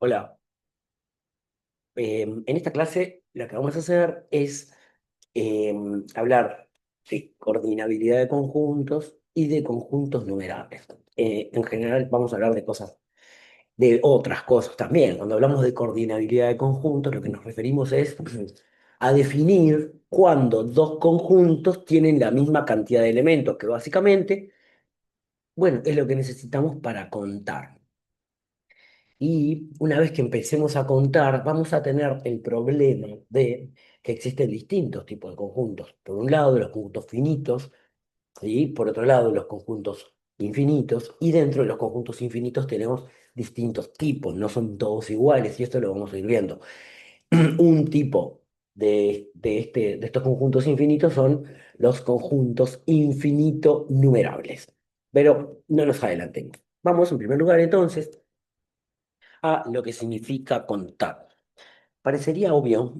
Hola. En esta clase lo que vamos a hacer es hablar de coordinabilidad de conjuntos y de conjuntos numerables. En general vamos a hablar de cosas, de otras cosas también. Cuando hablamos de coordinabilidad de conjuntos, lo que nos referimos es a definir cuándo dos conjuntos tienen la misma cantidad de elementos, que básicamente, bueno, es lo que necesitamos para contar. Y una vez que empecemos a contar, vamos a tener el problema de que existen distintos tipos de conjuntos. Por un lado, los conjuntos finitos, ¿sí? Por otro lado, los conjuntos infinitos. Y dentro de los conjuntos infinitos tenemos distintos tipos, no son todos iguales, y esto lo vamos a ir viendo. Un tipo de estos conjuntos infinitos son los conjuntos infinito numerables. Pero no nos adelantemos. Vamos, en primer lugar, entonces a lo que significa contar. Parecería obvio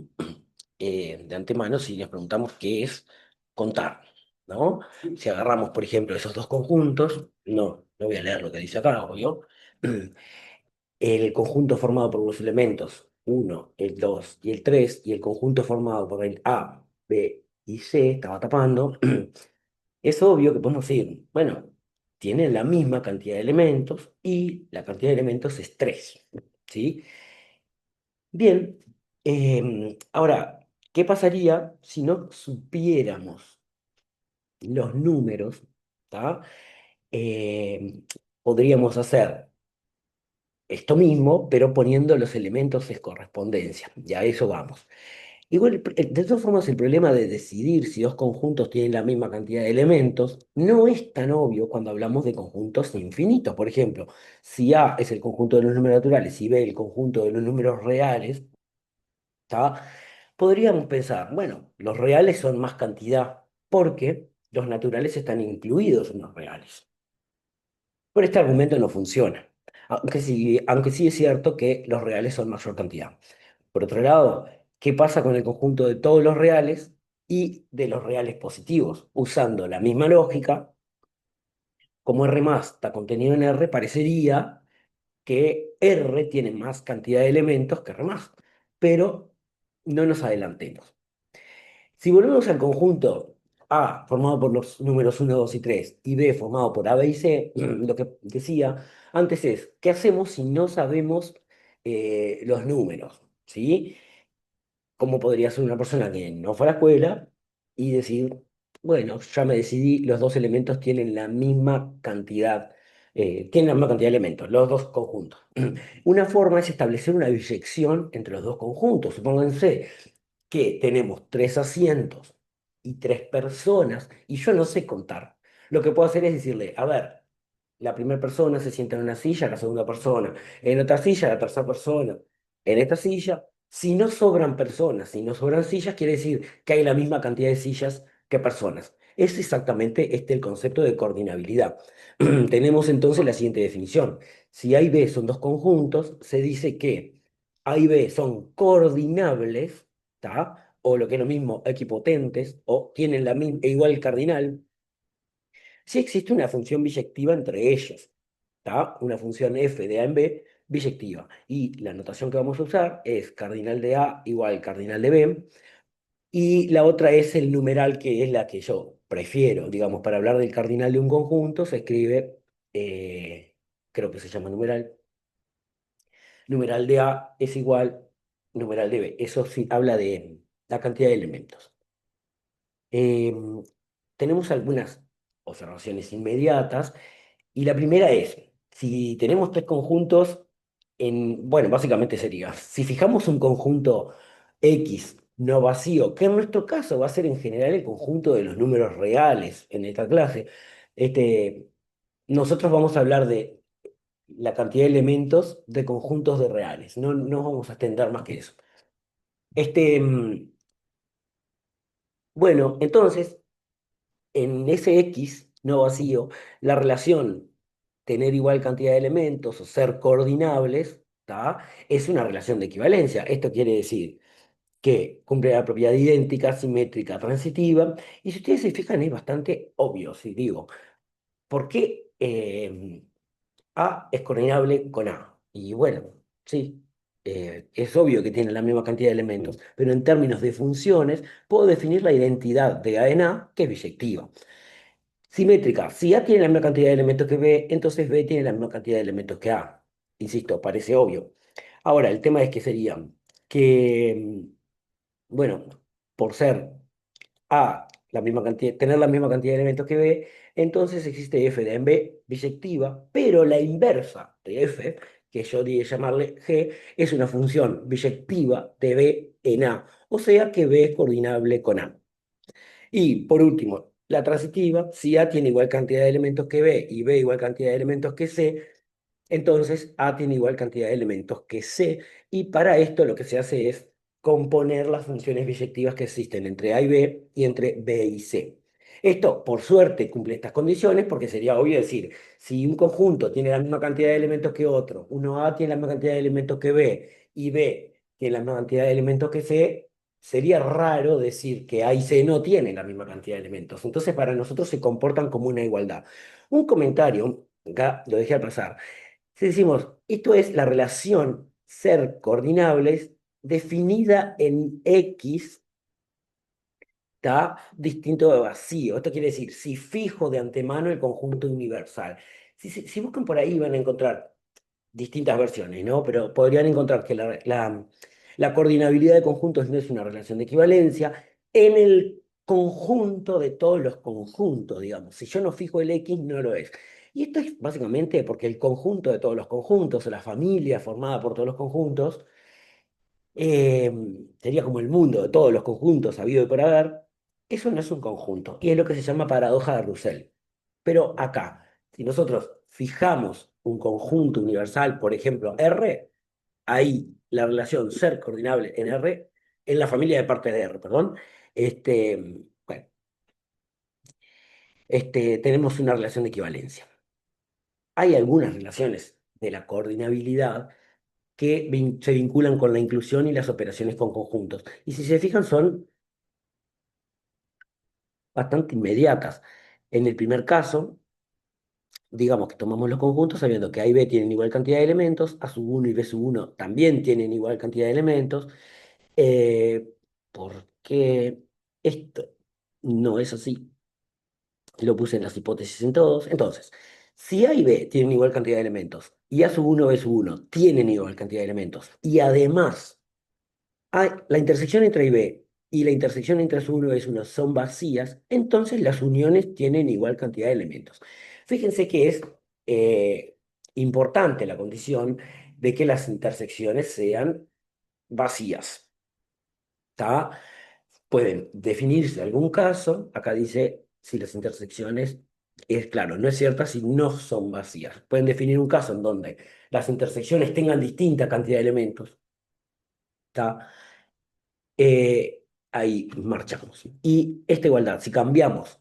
de antemano si nos preguntamos qué es contar, ¿no? Si agarramos, por ejemplo, esos dos conjuntos, no voy a leer lo que dice acá, obvio. El conjunto formado por los elementos uno, el 2 y el 3 y el conjunto formado por el A, B y C, estaba tapando, es obvio que podemos decir, bueno, tienen la misma cantidad de elementos y la cantidad de elementos es 3, ¿sí? Bien, ahora, ¿qué pasaría si no supiéramos los números? ¿Tá? Em, Podríamos hacer esto mismo, pero poniendo los elementos en correspondencia. Ya a eso vamos. Igual, de todas formas, el problema de decidir si dos conjuntos tienen la misma cantidad de elementos no es tan obvio cuando hablamos de conjuntos infinitos. Por ejemplo, si A es el conjunto de los números naturales y B el conjunto de los números reales, ¿tá? Podríamos pensar, bueno, los reales son más cantidad porque los naturales están incluidos en los reales. Pero este argumento no funciona, aunque sí es cierto que los reales son mayor cantidad. Por otro lado, ¿qué pasa con el conjunto de todos los reales y de los reales positivos? Usando la misma lógica, como R más está contenido en R, parecería que R tiene más cantidad de elementos que R más, pero no nos adelantemos. Si volvemos al conjunto A, formado por los números uno, 2 y 3, y B, formado por A, B y C, lo que decía antes es, ¿qué hacemos si no sabemos los números? ¿Sí? ¿Cómo podría ser una persona que no fue a la escuela y decir, bueno, ya me decidí, los dos elementos tienen la misma cantidad, tienen la misma cantidad de elementos, los dos conjuntos? Una forma es establecer una bisección entre los dos conjuntos. Supónganse que tenemos tres asientos y tres personas, y yo no sé contar. Lo que puedo hacer es decirle, a ver, la primera persona se sienta en una silla, la segunda persona, en otra silla, la tercera persona, en esta silla. Si no sobran personas, si no sobran sillas, quiere decir que hay la misma cantidad de sillas que personas. Es exactamente este el concepto de coordinabilidad. Tenemos entonces la siguiente definición. Si A y B son dos conjuntos, se dice que A y B son coordinables, ¿tá? O lo que es lo mismo, equipotentes, o tienen la misma, e igual cardinal, si existe una función biyectiva entre ellos, ¿tá? Una función f de A en B biyectiva. Y la notación que vamos a usar es cardinal de A igual cardinal de B. Y la otra es el numeral, que es la que yo prefiero. Digamos, para hablar del cardinal de un conjunto se escribe, creo que se llama numeral, numeral de A es igual numeral de B. Eso sí habla de la cantidad de elementos. Em, Tenemos algunas observaciones inmediatas. Y la primera es, si tenemos tres conjuntos, bueno, básicamente sería, si fijamos un conjunto X no vacío, que en nuestro caso va a ser en general el conjunto de los números reales en esta clase, este, nosotros vamos a hablar de la cantidad de elementos de conjuntos de reales, no vamos a extender más que eso. Bueno, entonces, en ese X no vacío, la relación tener igual cantidad de elementos o ser coordinables, ¿tá? Es una relación de equivalencia. Esto quiere decir que cumple la propiedad idéntica, simétrica, transitiva. Y si ustedes se fijan, es bastante obvio, si digo, ¿por qué A es coordinable con A? Y bueno, sí. es obvio que tienen la misma cantidad de elementos, pero en términos de funciones puedo definir la identidad de A en A, que es biyectiva. Simétrica, si A tiene la misma cantidad de elementos que B, entonces B tiene la misma cantidad de elementos que A. Insisto, parece obvio. Ahora, el tema es que serían que, bueno, por ser A la misma cantidad, tener la misma cantidad de elementos que B, entonces existe f de A en B biyectiva, pero la inversa de f, que yo di llamarle g, es una función biyectiva de B en A, o sea que B es coordinable con A. Y por último, la transitiva, si A tiene igual cantidad de elementos que B y B igual cantidad de elementos que C, entonces A tiene igual cantidad de elementos que C, y para esto lo que se hace es componer las funciones biyectivas que existen entre A y B y entre B y C. Esto, por suerte, cumple estas condiciones porque sería obvio decir, si un conjunto tiene la misma cantidad de elementos que otro, uno A tiene la misma cantidad de elementos que B y B tiene la misma cantidad de elementos que C, sería raro decir que A y C no tienen la misma cantidad de elementos. Entonces, para nosotros se comportan como una igualdad. Un comentario, acá lo dejé al pasar. Si decimos, esto es la relación ser coordinables definida en X, está distinto de vacío. Esto quiere decir, si fijo de antemano el conjunto universal. Si buscan por ahí van a encontrar distintas versiones, ¿no? Pero podrían encontrar que la coordinabilidad de conjuntos no es una relación de equivalencia en el conjunto de todos los conjuntos, digamos. Si yo no fijo el X, no lo es. Y esto es básicamente porque el conjunto de todos los conjuntos, o la familia formada por todos los conjuntos, eh, sería como el mundo de todos los conjuntos habido y por haber. Eso no es un conjunto, y es lo que se llama paradoja de Russell. Pero acá, si nosotros fijamos un conjunto universal, por ejemplo, R, ahí la relación ser coordinable en R, en la familia de parte de R, perdón, bueno, tenemos una relación de equivalencia. Hay algunas relaciones de la coordinabilidad que se vinculan con la inclusión y las operaciones con conjuntos. Y si se fijan, son bastante inmediatas. En el primer caso, digamos que tomamos los conjuntos sabiendo que A y B tienen igual cantidad de elementos, A sub 1 y B sub 1 también tienen igual cantidad de elementos, porque esto no es así. Lo puse en las hipótesis en todos. Entonces, si A y B tienen igual cantidad de elementos y A sub 1 B sub 1 tienen igual cantidad de elementos y además la intersección entre A y B y la intersección entre A sub 1 y B sub 1 son vacías, entonces las uniones tienen igual cantidad de elementos. Fíjense que es eh, importante la condición de que las intersecciones sean vacías. ¿Tá? Pueden definirse algún caso, acá dice si las intersecciones, es claro, no es cierta si no son vacías. Pueden definir un caso en donde las intersecciones tengan distinta cantidad de elementos, ¿tá? Ahí marchamos. Y esta igualdad, si cambiamos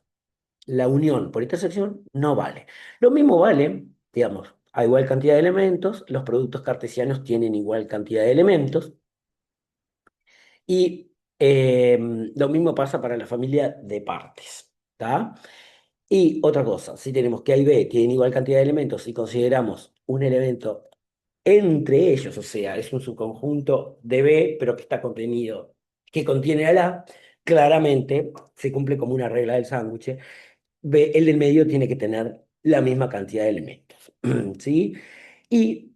la unión por intersección, no vale. Lo mismo vale, digamos, a igual cantidad de elementos, los productos cartesianos tienen igual cantidad de elementos, y lo mismo pasa para la familia de partes, ¿tá? Y otra cosa, si tenemos que A y B tienen igual cantidad de elementos y consideramos un elemento entre ellos, o sea, es un subconjunto de B, pero que está contenido, que contiene a la, claramente se cumple como una regla del sándwich. B, el del medio tiene que tener la misma cantidad de elementos, ¿sí? Y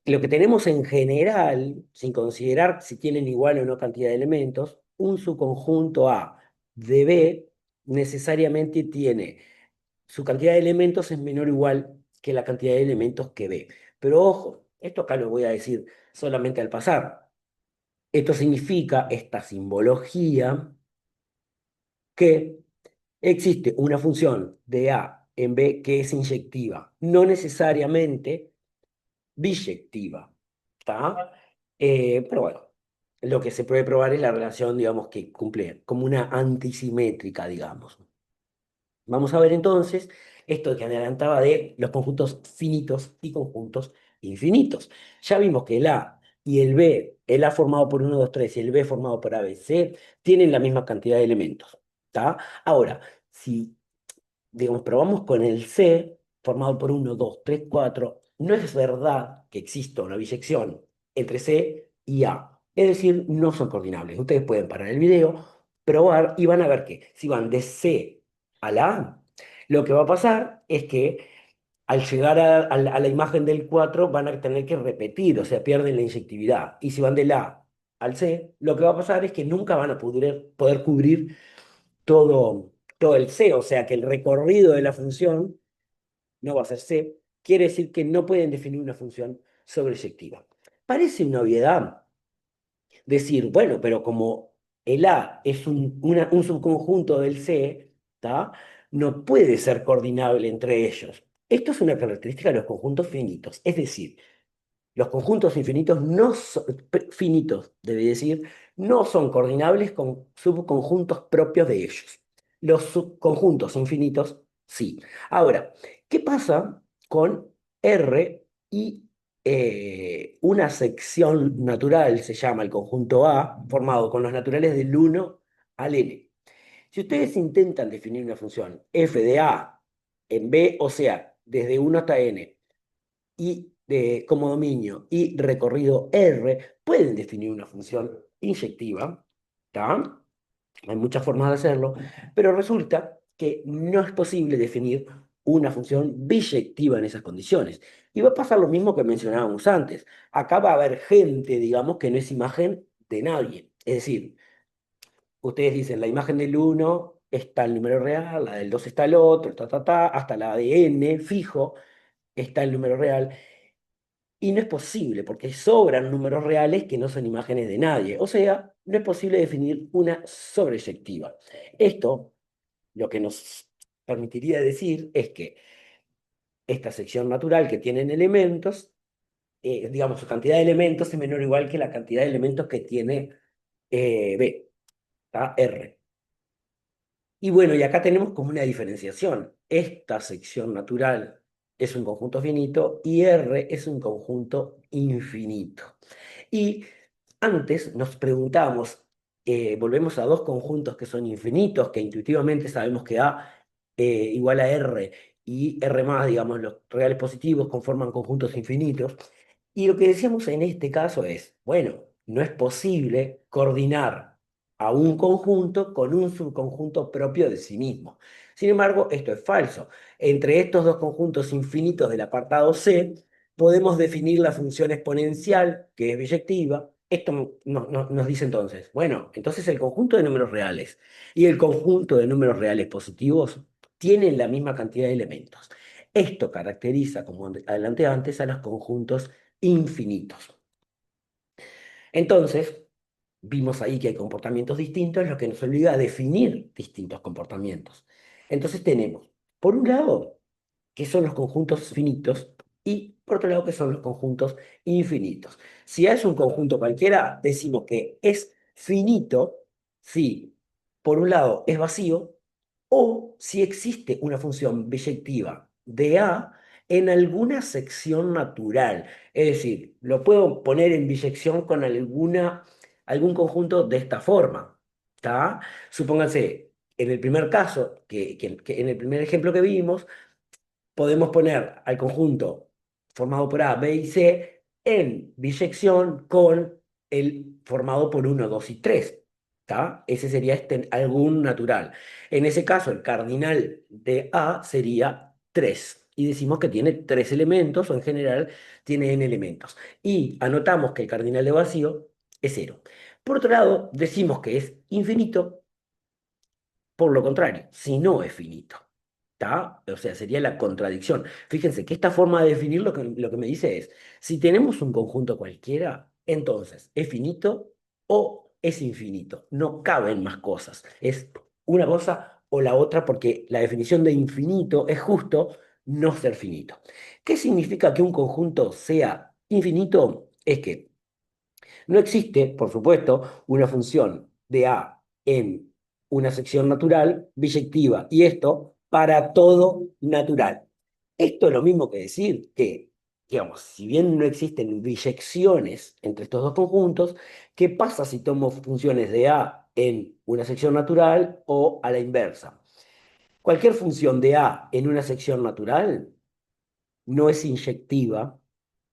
lo que tenemos en general, sin considerar si tienen igual o no cantidad de elementos, un subconjunto A de B necesariamente tiene su cantidad de elementos es menor o igual que la cantidad de elementos que B. Pero ojo, esto acá lo voy a decir solamente al pasar. Esto significa, esta simbología, que existe una función de A en B que es inyectiva, no necesariamente biyectiva. ¿Está? Pero bueno, lo que se puede probar es la relación, digamos, que cumple como una antisimétrica, digamos. Vamos a ver entonces esto que adelantaba de los conjuntos finitos y conjuntos infinitos. Ya vimos que el A y el B, el A formado por uno 2 3 y el B formado por A, B, C, tienen la misma cantidad de elementos. ¿Está? Ahora, si, digamos, probamos con el C, formado por uno 2 3 4, no es verdad que exista una bisección entre C y A. Es decir, no son coordinables. Ustedes pueden parar el video, probar y van a ver que si van de C a la A, lo que va a pasar es que al llegar a la imagen del 4 van a tener que repetir, o sea, pierden la inyectividad. Y si van del A al C, lo que va a pasar es que nunca van a poder cubrir todo el C, o sea, que el recorrido de la función no va a ser C, quiere decir que no pueden definir una función sobreyectiva. Parece una obviedad decir, bueno, pero como el A es un subconjunto del C, ¿tá? No puede ser coordinable entre ellos. Esto es una característica de los conjuntos finitos, es decir, los conjuntos infinitos no son, finitos, debe decir, no son coordinables con subconjuntos propios de ellos. Los subconjuntos infinitos, sí. Ahora, ¿qué pasa con R y una sección natural, se llama el conjunto A, formado con los naturales del 1 al n? Si ustedes intentan definir una función f de A en B, o sea, desde 1 hasta n, como dominio y recorrido R, pueden definir una función inyectiva, ¿tá? Hay muchas formas de hacerlo, pero resulta que no es posible definir una función biyectiva en esas condiciones. Y va a pasar lo mismo que mencionábamos antes. Acá va a haber gente, digamos, que no es imagen de nadie. Es decir, ustedes dicen, la imagen del uno está el número real, la del 2 está el otro, hasta la de n fijo está el número real. Y no es posible, porque sobran números reales que no son imágenes de nadie. O sea, no es posible definir una sobreyectiva. Esto lo que nos permitiría decir es que esta sección natural que tienen elementos, digamos, su cantidad de elementos es menor o igual que la cantidad de elementos que tiene B, ¿tá? R. Y bueno, y acá tenemos como una diferenciación. Esta sección natural es un conjunto finito y R es un conjunto infinito. Y antes nos preguntábamos, volvemos a dos conjuntos que son infinitos, que intuitivamente sabemos que A igual a R y R más, digamos, los reales positivos conforman conjuntos infinitos. Y lo que decíamos en este caso es, bueno, no es posible coordinar a un conjunto con un subconjunto propio de sí mismo. Sin embargo, esto es falso. Entre estos dos conjuntos infinitos del apartado C, podemos definir la función exponencial, que es biyectiva. Esto nos dice entonces, bueno, entonces el conjunto de números reales y el conjunto de números reales positivos tienen la misma cantidad de elementos. Esto caracteriza, como adelanté antes, a los conjuntos infinitos. Entonces, vimos ahí que hay comportamientos distintos, lo que nos obliga a definir distintos comportamientos. Entonces tenemos, por un lado, que son los conjuntos finitos y por otro lado que son los conjuntos infinitos. Si es un conjunto cualquiera, decimos que es finito si por un lado es vacío o si existe una función biyectiva de A en alguna sección natural. Es decir, lo puedo poner en biyección con algún conjunto de esta forma. ¿Tá? Supónganse, en el primer caso, que en el primer ejemplo que vimos, podemos poner al conjunto formado por A, B y C en biyección con el formado por uno, 2 y 3. ¿Tá? Ese sería algún natural. En ese caso, el cardinal de A sería 3. Y decimos que tiene 3 elementos, o en general tiene n elementos. Y anotamos que el cardinal de vacío es cero. Por otro lado, decimos que es infinito por lo contrario, si no es finito. ¿Tá? O sea, sería la contradicción. Fíjense que esta forma de definir lo que me dice es, si tenemos un conjunto cualquiera, entonces, ¿es finito o es infinito? No caben más cosas. Es una cosa o la otra porque la definición de infinito es justo no ser finito. ¿Qué significa que un conjunto sea infinito? Es que no existe, por supuesto, una función de A en una sección natural biyectiva, y esto para todo natural. Esto es lo mismo que decir que, digamos, si bien no existen biyecciones entre estos dos conjuntos, ¿qué pasa si tomo funciones de A en una sección natural o a la inversa? Cualquier función de A en una sección natural no es inyectiva,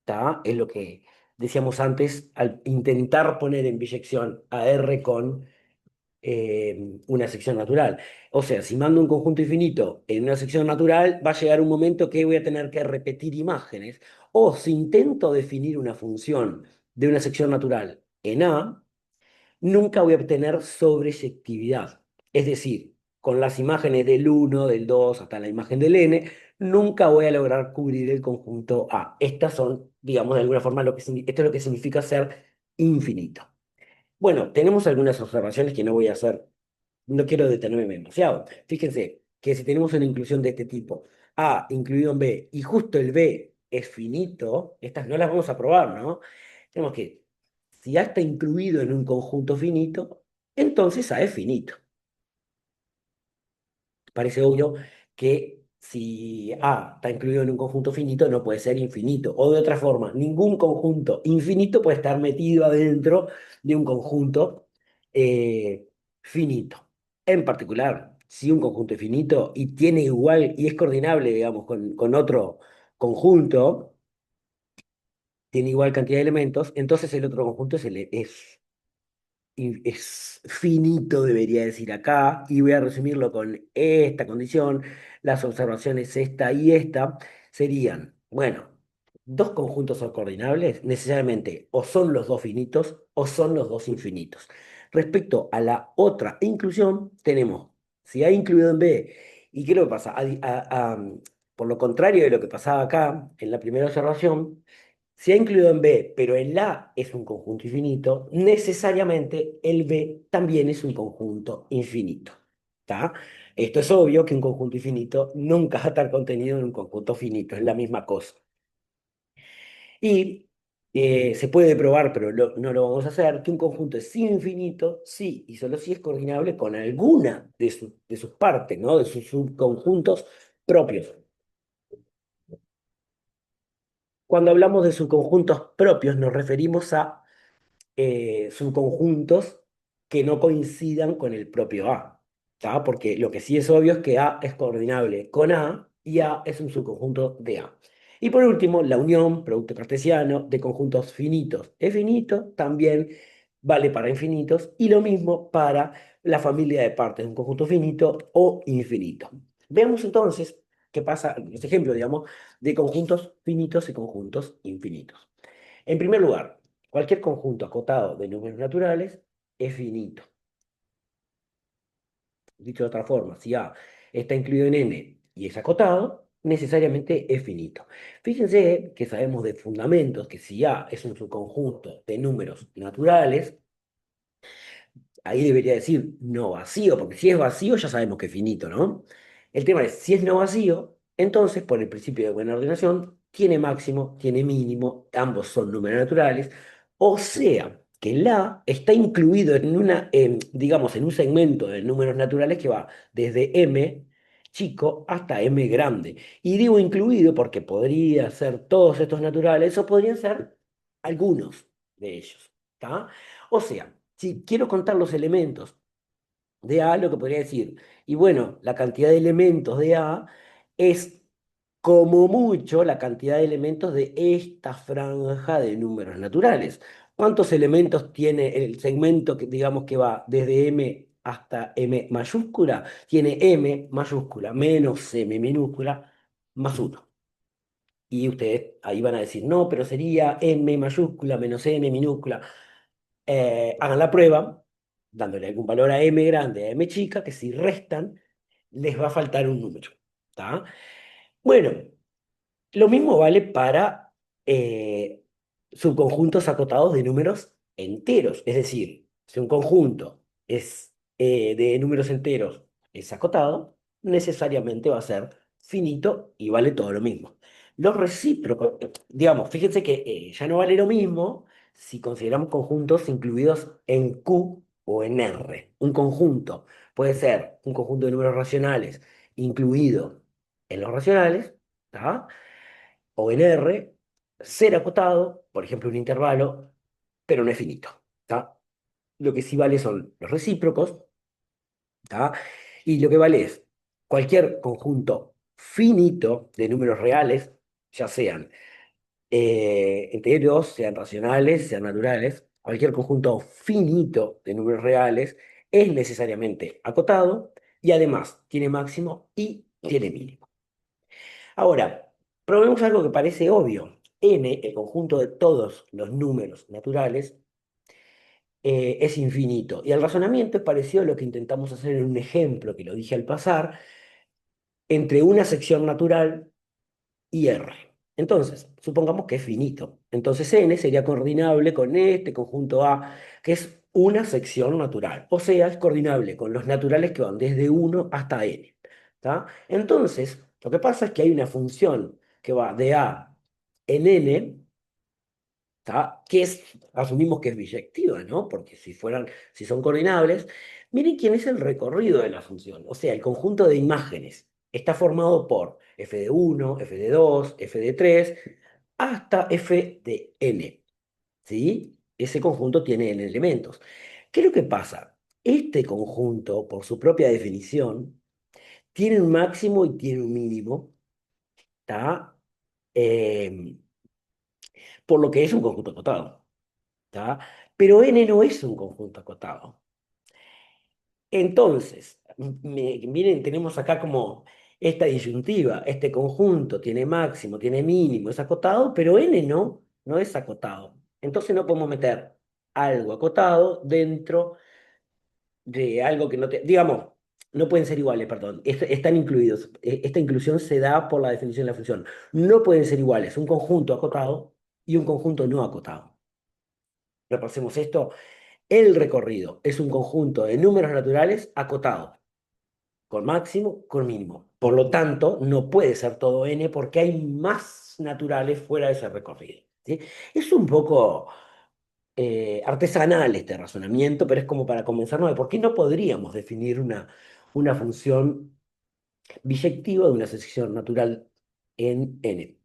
¿tá? Es lo que decíamos antes, al intentar poner en biyección a R con una sección natural. O sea, si mando un conjunto infinito en una sección natural, va a llegar un momento que voy a tener que repetir imágenes. O si intento definir una función de una sección natural en A, nunca voy a obtener sobreyectividad. Es decir, con las imágenes del uno, del 2 hasta la imagen del n, nunca voy a lograr cubrir el conjunto A. Estas son, digamos, de alguna forma, esto es lo que significa ser infinito. Bueno, tenemos algunas observaciones que no voy a hacer, no quiero detenerme demasiado. Fíjense que si tenemos una inclusión de este tipo, A incluido en B, y justo el B es finito, estas no las vamos a probar, ¿no? Tenemos que, si A está incluido en un conjunto finito, entonces A es finito. Parece obvio que si A está incluido en un conjunto finito, no puede ser infinito. O de otra forma, ningún conjunto infinito puede estar metido adentro de un conjunto eh, finito. En particular, si un conjunto es finito y tiene igual y es coordinable, digamos, con otro conjunto, tiene igual cantidad de elementos, entonces el otro conjunto es finito, debería decir acá, y voy a resumirlo con esta condición. Las observaciones esta y esta serían, bueno, dos conjuntos son coordinables, necesariamente o son los dos finitos o son los dos infinitos. Respecto a la otra inclusión, tenemos, si A incluido en B, ¿y qué es lo que pasa? Por lo contrario de lo que pasaba acá, en la primera observación, si A incluido en B, pero el A es un conjunto infinito, necesariamente el B también es un conjunto infinito. ¿Está? Esto es obvio que un conjunto infinito nunca va a estar contenido en un conjunto finito, es la misma cosa. Y se puede probar, pero no lo vamos a hacer, que un conjunto es infinito, sí, y solo si es coordinable con alguna de sus partes, ¿no? De sus subconjuntos propios. Cuando hablamos de subconjuntos propios, nos referimos a subconjuntos que no coincidan con el propio A, ¿tá? Porque lo que sí es obvio es que A es coordinable con A y A es un subconjunto de A. Y por último, la unión, producto cartesiano, de conjuntos finitos e finito también vale para infinitos y lo mismo para la familia de partes de un conjunto finito o infinito. Veamos entonces qué pasa, los ejemplos, digamos, de conjuntos finitos y conjuntos infinitos. En primer lugar, cualquier conjunto acotado de números naturales es finito. Dicho de otra forma, si A está incluido en N y es acotado, necesariamente es finito. Fíjense que sabemos de fundamentos que si A es un subconjunto de números naturales, ahí debería decir no vacío, porque si es vacío ya sabemos que es finito, ¿no? El tema es, si es no vacío, entonces por el principio de buena ordenación, tiene máximo, tiene mínimo, ambos son números naturales, o sea, que la está incluido en digamos, en un segmento de números naturales que va desde m chico hasta m grande. Y digo incluido porque podría ser todos estos naturales o podrían ser algunos de ellos, ¿está? O sea, si quiero contar los elementos de A, lo que podría decir, y bueno, la cantidad de elementos de A es como mucho la cantidad de elementos de esta franja de números naturales. ¿Cuántos elementos tiene el segmento que digamos que va desde M hasta M mayúscula? Tiene M mayúscula menos M minúscula más uno. Y ustedes ahí van a decir, no, pero sería M mayúscula menos M minúscula. Hagan la prueba, dándole algún valor a m grande, a m chica, que si restan, les va a faltar un número. ¿Tá? Bueno, lo mismo vale para subconjuntos acotados de números enteros. Es decir, si un conjunto es de números enteros es acotado, necesariamente va a ser finito y vale todo lo mismo. Los recíprocos, digamos, fíjense que ya no vale lo mismo si consideramos conjuntos incluidos en Q o en R. Un conjunto puede ser un conjunto de números racionales incluido en los racionales, ¿tá? O en R, ser acotado, por ejemplo, un intervalo, pero no es finito, ¿tá? Lo que sí vale son los recíprocos, ¿tá? Y lo que vale es cualquier conjunto finito de números reales, ya sean enteros, sean racionales, sean naturales, cualquier conjunto finito de números reales es necesariamente acotado y además tiene máximo y tiene mínimo. Ahora, probemos algo que parece obvio. N, el conjunto de todos los números naturales, es infinito. Y el razonamiento es parecido a lo que intentamos hacer en un ejemplo, que lo dije al pasar, entre una sección natural y R. Entonces, supongamos que es finito. Entonces N sería coordinable con este conjunto A, que es una sección natural. O sea, es coordinable con los naturales que van desde uno hasta N. ¿Tá? Entonces, lo que pasa es que hay una función que va de A en N, ¿tá? Que es, asumimos que es biyectiva, ¿no? Porque si son coordinables, miren quién es el recorrido de la función. O sea, el conjunto de imágenes está formado por f de uno, f de 2, f de 3, hasta f de n, ¿sí? Ese conjunto tiene n elementos. ¿Qué es lo que pasa? Este conjunto, por su propia definición, tiene un máximo y tiene un mínimo, ¿está? Eh, por lo que es un conjunto acotado. ¿Tá? Pero N no es un conjunto acotado. Entonces, miren, tenemos acá como esta disyuntiva. Este conjunto tiene máximo, tiene mínimo, es acotado, pero N no es acotado. Entonces no podemos meter algo acotado dentro de algo que no te... Digamos, no pueden ser iguales, perdón. Están incluidos. Esta inclusión se da por la definición de la función. No pueden ser iguales un conjunto acotado y un conjunto no acotado. Repasemos esto. El recorrido es un conjunto de números naturales acotados, con máximo, con mínimo. Por lo tanto, no puede ser todo n porque hay más naturales fuera de ese recorrido. ¿Sí? Es un poco artesanal este razonamiento, pero es como para convencernos de por qué no podríamos definir una función biyectiva de una sección natural en n.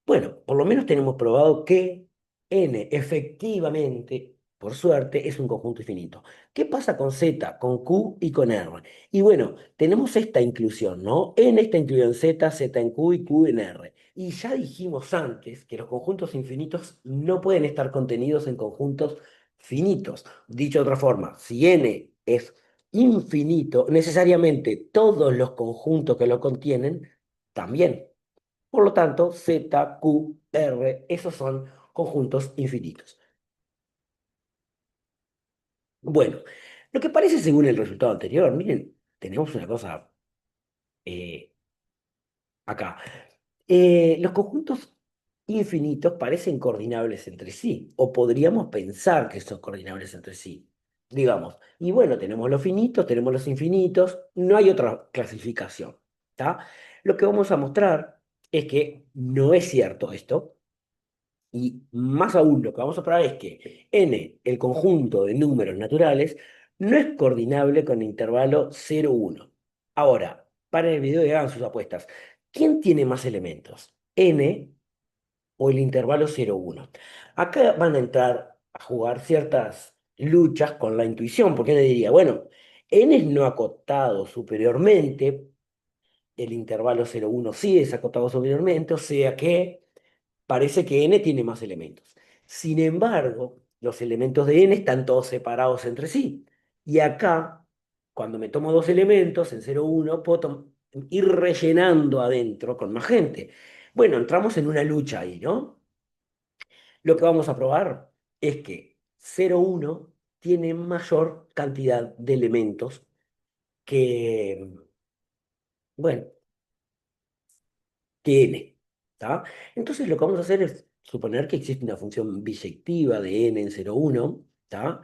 Bueno, por lo menos tenemos probado que n efectivamente, por suerte, es un conjunto infinito. ¿Qué pasa con z, con q y con r? Y bueno, tenemos esta inclusión, ¿no? N está incluido en z, z en q y q en r. Y ya dijimos antes que los conjuntos infinitos no pueden estar contenidos en conjuntos finitos. Dicho de otra forma, si n es infinito, necesariamente todos los conjuntos que lo contienen también. Por lo tanto, Z, Q, R, esos son conjuntos infinitos. Bueno, lo que parece según el resultado anterior, miren, tenemos una cosa eh, acá. Los conjuntos infinitos parecen coordinables entre sí, o podríamos pensar que son coordinables entre sí, digamos. Y bueno, tenemos los finitos, tenemos los infinitos, no hay otra clasificación, ¿tá? Lo que vamos a mostrar es que no es cierto esto. Y más aún, lo que vamos a probar es que n, el conjunto de números naturales, no es coordinable con el intervalo 0, 1. Ahora, paren el video y hagan sus apuestas. ¿Quién tiene más elementos? ¿N o el intervalo 0, 1? Acá van a entrar a jugar ciertas luchas con la intuición, porque le diría, bueno, n es no acotado superiormente, el intervalo 0, 1 sí es acotado superiormente, o sea que parece que n tiene más elementos. Sin embargo, los elementos de n están todos separados entre sí. Y acá, cuando me tomo dos elementos, en 0, 1, puedo ir rellenando adentro con más gente. Bueno, entramos en una lucha ahí, ¿no? Lo que vamos a probar es que 0, 1 tiene mayor cantidad de elementos que, bueno, que n. ¿Tá? Entonces lo que vamos a hacer es suponer que existe una función biyectiva de n en 0, 1, ¿tá?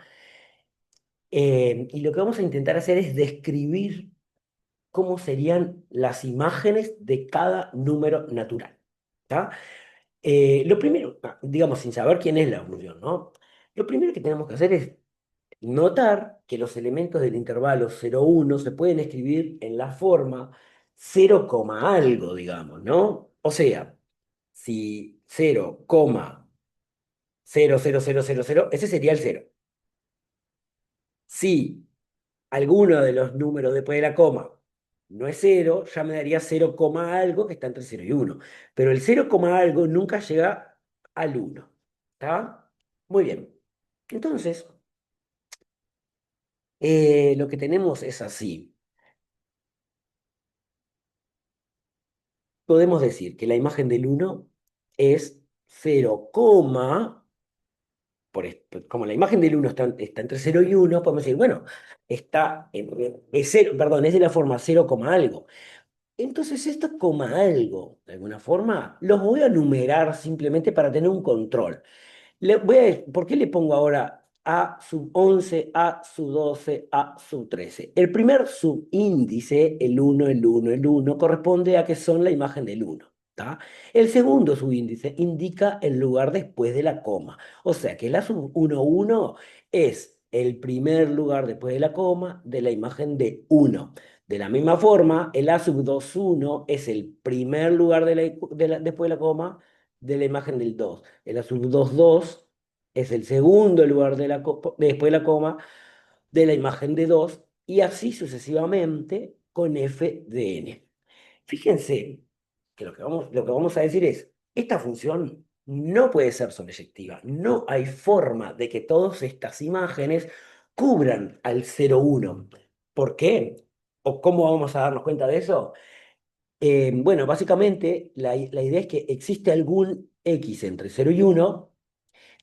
Y lo que vamos a intentar hacer es describir cómo serían las imágenes de cada número natural. ¿Tá? Lo primero, digamos, sin saber quién es la función, ¿no? Lo primero que tenemos que hacer es notar que los elementos del intervalo 0, 1 se pueden escribir en la forma 0, algo, digamos, ¿no? O sea, si 0,00000, ese sería el cero. Si alguno de los números después de la coma no es cero, ya me daría 0, algo que está entre 0 y 1. Pero el 0, algo nunca llega al 1. ¿Está? Muy bien. Entonces, lo que tenemos es así. Podemos decir que la imagen del 1 es 0, como la imagen del 1 está entre 0 y 1, podemos decir, bueno, es cero, perdón, es de la forma 0, algo. Entonces, esto coma algo, de alguna forma, los voy a numerar simplemente para tener un control. ¿Por qué le pongo ahora A sub 11, A sub 12, A sub 13? El primer subíndice, el uno, el uno, el uno, corresponde a que son la imagen del uno. ¿Tá? El segundo subíndice indica el lugar después de la coma. O sea que la sub 1, 1 es el primer lugar después de la coma de la imagen de uno. De la misma forma, el A sub 2, 1 es el primer lugar después de la coma de la imagen del 2. El azul 2,2 es el segundo lugar después de la coma de la imagen de 2 y así sucesivamente con f de n. Fíjense que lo que vamos a decir es, esta función no puede ser sobreyectiva. No hay forma de que todas estas imágenes cubran al 0,1. ¿Por qué? ¿O cómo vamos a darnos cuenta de eso? Bueno, básicamente la idea es que existe algún x entre 0 y 1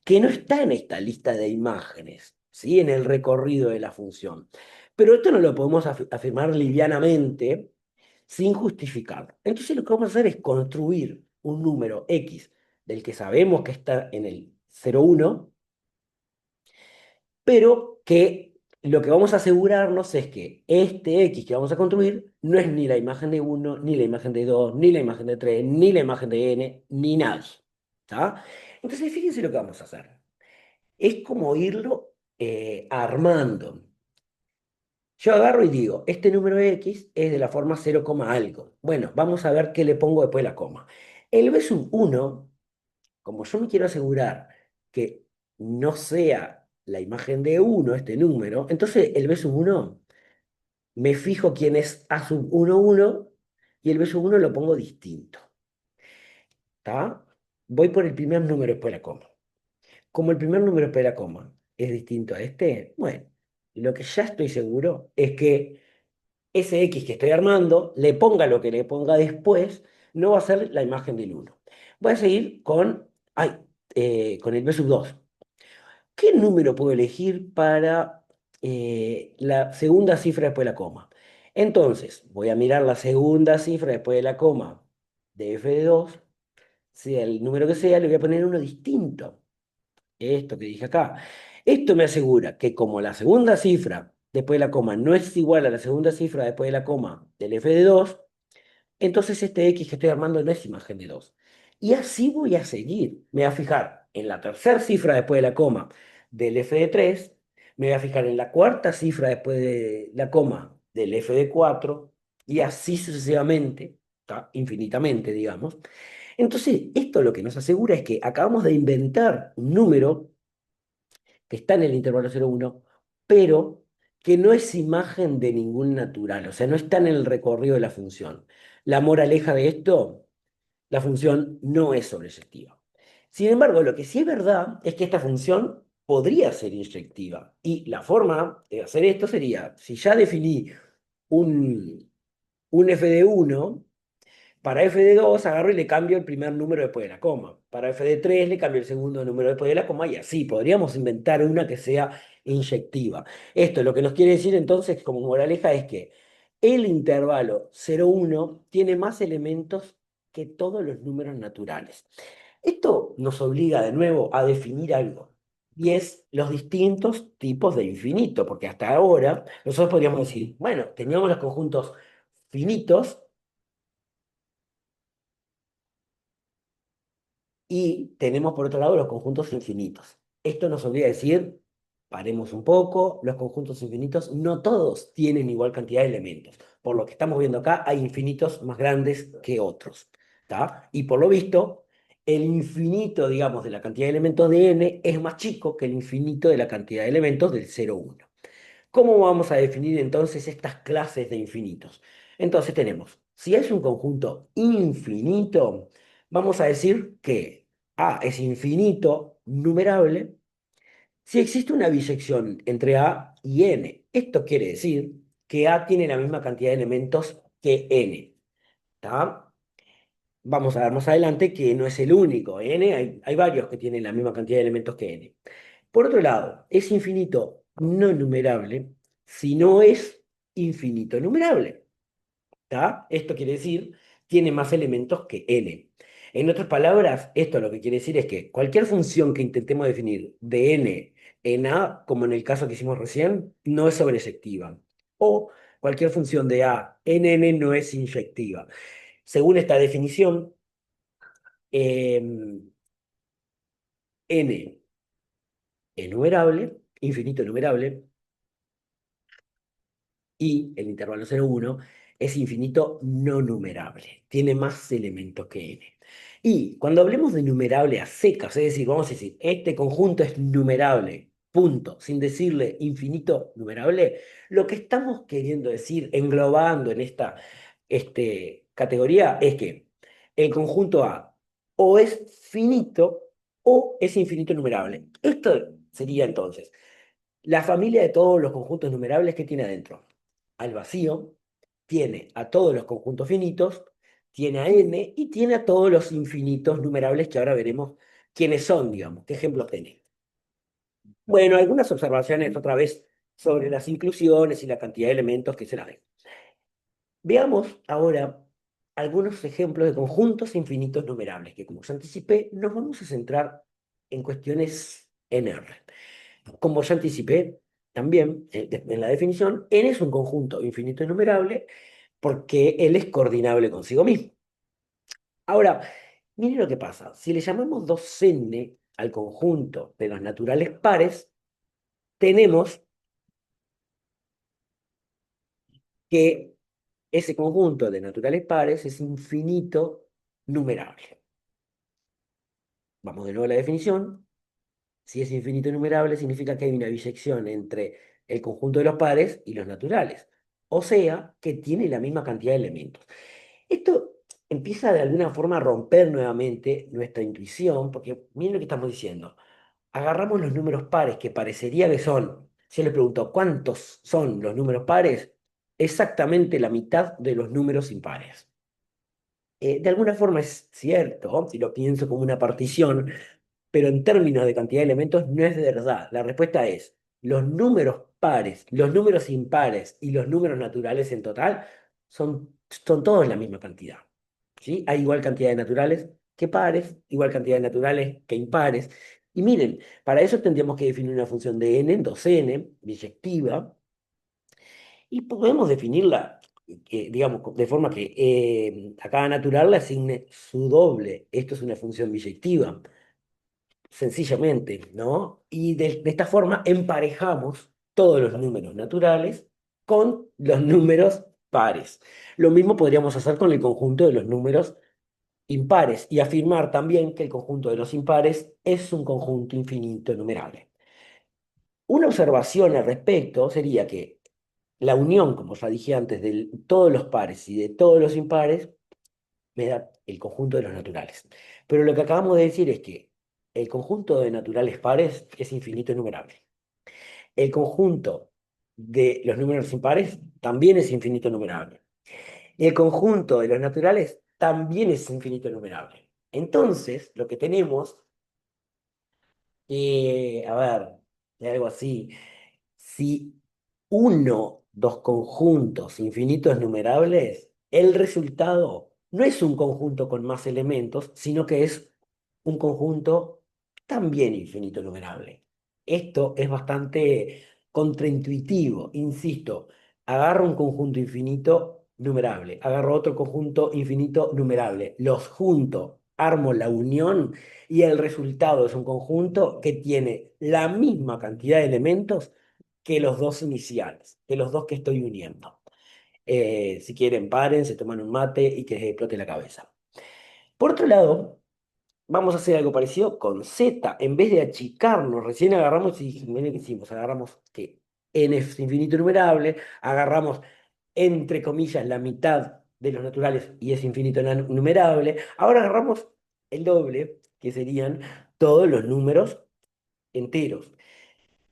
que no está en esta lista de imágenes, ¿sí? En el recorrido de la función. Pero esto no lo podemos afirmar livianamente sin justificar. Entonces lo que vamos a hacer es construir un número x del que sabemos que está en el 0,1, pero que lo que vamos a asegurarnos es que este X que vamos a construir no es ni la imagen de uno ni la imagen de 2 ni la imagen de 3 ni la imagen de n, ni nada. ¿Está? Entonces, fíjense lo que vamos a hacer. Es como irlo armando. Yo agarro y digo, este número X es de la forma 0, algo. Bueno, vamos a ver qué le pongo después de la coma. El B sub 1, como yo me quiero asegurar que no sea la imagen de uno este número, entonces el B sub 1 me fijo quién es A sub 1, 1 y el B sub 1 lo pongo distinto. ¿Está? Voy por el primer número después de la coma. Como el primer número después de la coma es distinto a este, bueno, lo que ya estoy seguro es que ese X que estoy armando, le ponga lo que le ponga después, no va a ser la imagen del uno. Voy a seguir con el B sub 2. ¿Qué número puedo elegir para la segunda cifra después de la coma? Entonces, voy a mirar la segunda cifra después de la coma de f de 2, sea el número que sea, le voy a poner uno distinto. Esto que dije acá. Esto me asegura que como la segunda cifra después de la coma no es igual a la segunda cifra después de la coma del f de 2, entonces este X que estoy armando no es imagen de 2. Y así voy a seguir. Me voy a fijar en la tercera cifra después de la coma del f de 3. Me voy a fijar en la cuarta cifra después de la coma del f de 4. Y así sucesivamente, ¿tá? Infinitamente, digamos. Entonces, esto lo que nos asegura es que acabamos de inventar un número que está en el intervalo 0,1, pero que no es imagen de ningún natural, o sea, no está en el recorrido de la función. La moraleja de esto, la función no es sobreyectiva. Sin embargo, lo que sí es verdad es que esta función podría ser inyectiva. Y la forma de hacer esto sería, si ya definí un f de 1, para f de 2 agarro y le cambio el primer número después de la coma. Para f de 3 le cambio el segundo número después de la coma y así. Podríamos inventar una que sea inyectiva. Esto lo que nos quiere decir entonces como moraleja es que el intervalo 0,1 tiene más elementos que todos los números naturales. Esto nos obliga de nuevo a definir algo. Y es los distintos tipos de infinito, porque hasta ahora nosotros podríamos decir, bueno, teníamos los conjuntos finitos y tenemos por otro lado los conjuntos infinitos. Esto nos obliga a decir, paremos un poco, los conjuntos infinitos no todos tienen igual cantidad de elementos. Por lo que estamos viendo acá, hay infinitos más grandes que otros. ¿Tá? Y por lo visto, el infinito, digamos, de la cantidad de elementos de n es más chico que el infinito de la cantidad de elementos del 0,1. ¿Cómo vamos a definir entonces estas clases de infinitos? Entonces tenemos, si es un conjunto infinito, vamos a decir que A es infinito, numerable, si existe una bisección entre A y N. Esto quiere decir que A tiene la misma cantidad de elementos que N. ¿Está? Vamos a ver más adelante que no es el único. N, hay varios que tienen la misma cantidad de elementos que N. Por otro lado, es infinito no numerable si no es infinito numerable. ¿Tá? Esto quiere decir, tiene más elementos que n. En otras palabras, esto lo que quiere decir es que cualquier función que intentemos definir de n en a, como en el caso que hicimos recién, no es sobresectiva. O cualquier función de a en n no es inyectiva. Según esta definición, n enumerable, infinito enumerable, y el intervalo 0,1 es infinito no numerable, tiene más elementos que n. Y cuando hablemos de numerable a secas, es decir, vamos a decir, este conjunto es numerable, punto, sin decirle infinito numerable, lo que estamos queriendo decir, englobando en esta categoría, es que el conjunto A o es finito o es infinito numerable. Esto sería entonces la familia de todos los conjuntos numerables que tiene adentro. Al vacío, tiene a todos los conjuntos finitos, tiene a n y tiene a todos los infinitos numerables que ahora veremos quiénes son, digamos, qué ejemplos tiene. Bueno, algunas observaciones otra vez sobre las inclusiones y la cantidad de elementos que se la ven. Veamos ahora algunos ejemplos de conjuntos infinitos numerables, que como ya anticipé, nos vamos a centrar en cuestiones en R. Como ya anticipé, también en la definición, n es un conjunto infinito enumerable porque él es coordinable consigo mismo. Ahora, miren lo que pasa. Si le llamamos 2n al conjunto de los naturales pares, tenemos que ese conjunto de naturales pares es infinito numerable. Vamos de nuevo a la definición. Si es infinito numerable, significa que hay una bisección entre el conjunto de los pares y los naturales. O sea, que tiene la misma cantidad de elementos. Esto empieza de alguna forma a romper nuevamente nuestra intuición, porque miren lo que estamos diciendo. Agarramos los números pares que parecería que son. Si yo le pregunto, ¿cuántos son los números pares? Exactamente la mitad de los números impares. De alguna forma es cierto, si lo pienso como una partición, pero en términos de cantidad de elementos no es verdad. La respuesta es, los números pares, los números impares y los números naturales en total son todos la misma cantidad. ¿Sí? Hay igual cantidad de naturales que pares, igual cantidad de naturales que impares. Y miren, para eso tendríamos que definir una función de n en 2n, biyectiva, y podemos definirla, digamos, de forma que a cada natural le asigne su doble. Esto es una función biyectiva sencillamente, ¿no? Y de esta forma emparejamos todos los números naturales con los números pares. Lo mismo podríamos hacer con el conjunto de los números impares y afirmar también que el conjunto de los impares es un conjunto infinito numerable. Una observación al respecto sería que la unión, como ya dije antes, de todos los pares y de todos los impares me da el conjunto de los naturales. Pero lo que acabamos de decir es que el conjunto de naturales pares es infinito enumerable. El conjunto de los números impares también es infinito enumerable. Y el conjunto de los naturales también es infinito enumerable. Entonces, lo que tenemos, a ver, de algo así, si uno, dos conjuntos infinitos numerables, el resultado no es un conjunto con más elementos, sino que es un conjunto también infinito numerable. Esto es bastante contraintuitivo, insisto. Agarro un conjunto infinito numerable, agarro otro conjunto infinito numerable, los junto, armo la unión y el resultado es un conjunto que tiene la misma cantidad de elementos que los dos iniciales, que los dos que estoy uniendo. Si quieren, paren, se toman un mate y que les explote la cabeza. Por otro lado, vamos a hacer algo parecido con Z. En vez de achicarnos, recién agarramos y miren qué hicimos, agarramos que n es infinito numerable, agarramos entre comillas, la mitad de los naturales y es infinito numerable. Ahora agarramos el doble, que serían todos los números enteros.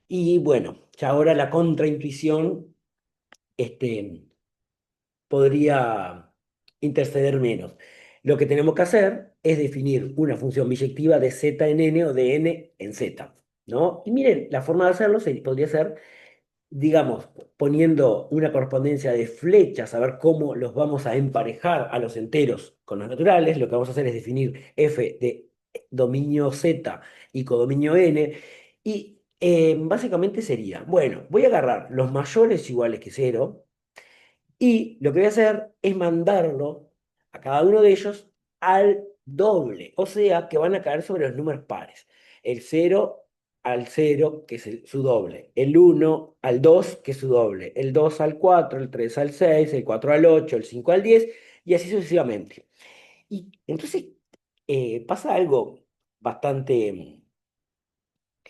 Y bueno, ya ahora la contraintuición este, podría interceder menos. Lo que tenemos que hacer es definir una función biyectiva de z en n o de n en z, ¿no? Y miren, la forma de hacerlo podría ser, digamos, poniendo una correspondencia de flechas, a ver cómo los vamos a emparejar a los enteros con los naturales. Lo que vamos a hacer es definir f de dominio z y codominio n. Y básicamente sería, bueno, voy a agarrar los mayores iguales que cero y lo que voy a hacer es mandarlo a cada uno de ellos al doble, o sea que van a caer sobre los números pares. El cero al cero, que es su doble. El uno al 2 que es su doble. El 2 al 4, el 3 al 6, el 4 al 8, el 5 al 10 y así sucesivamente. Y entonces pasa algo bastante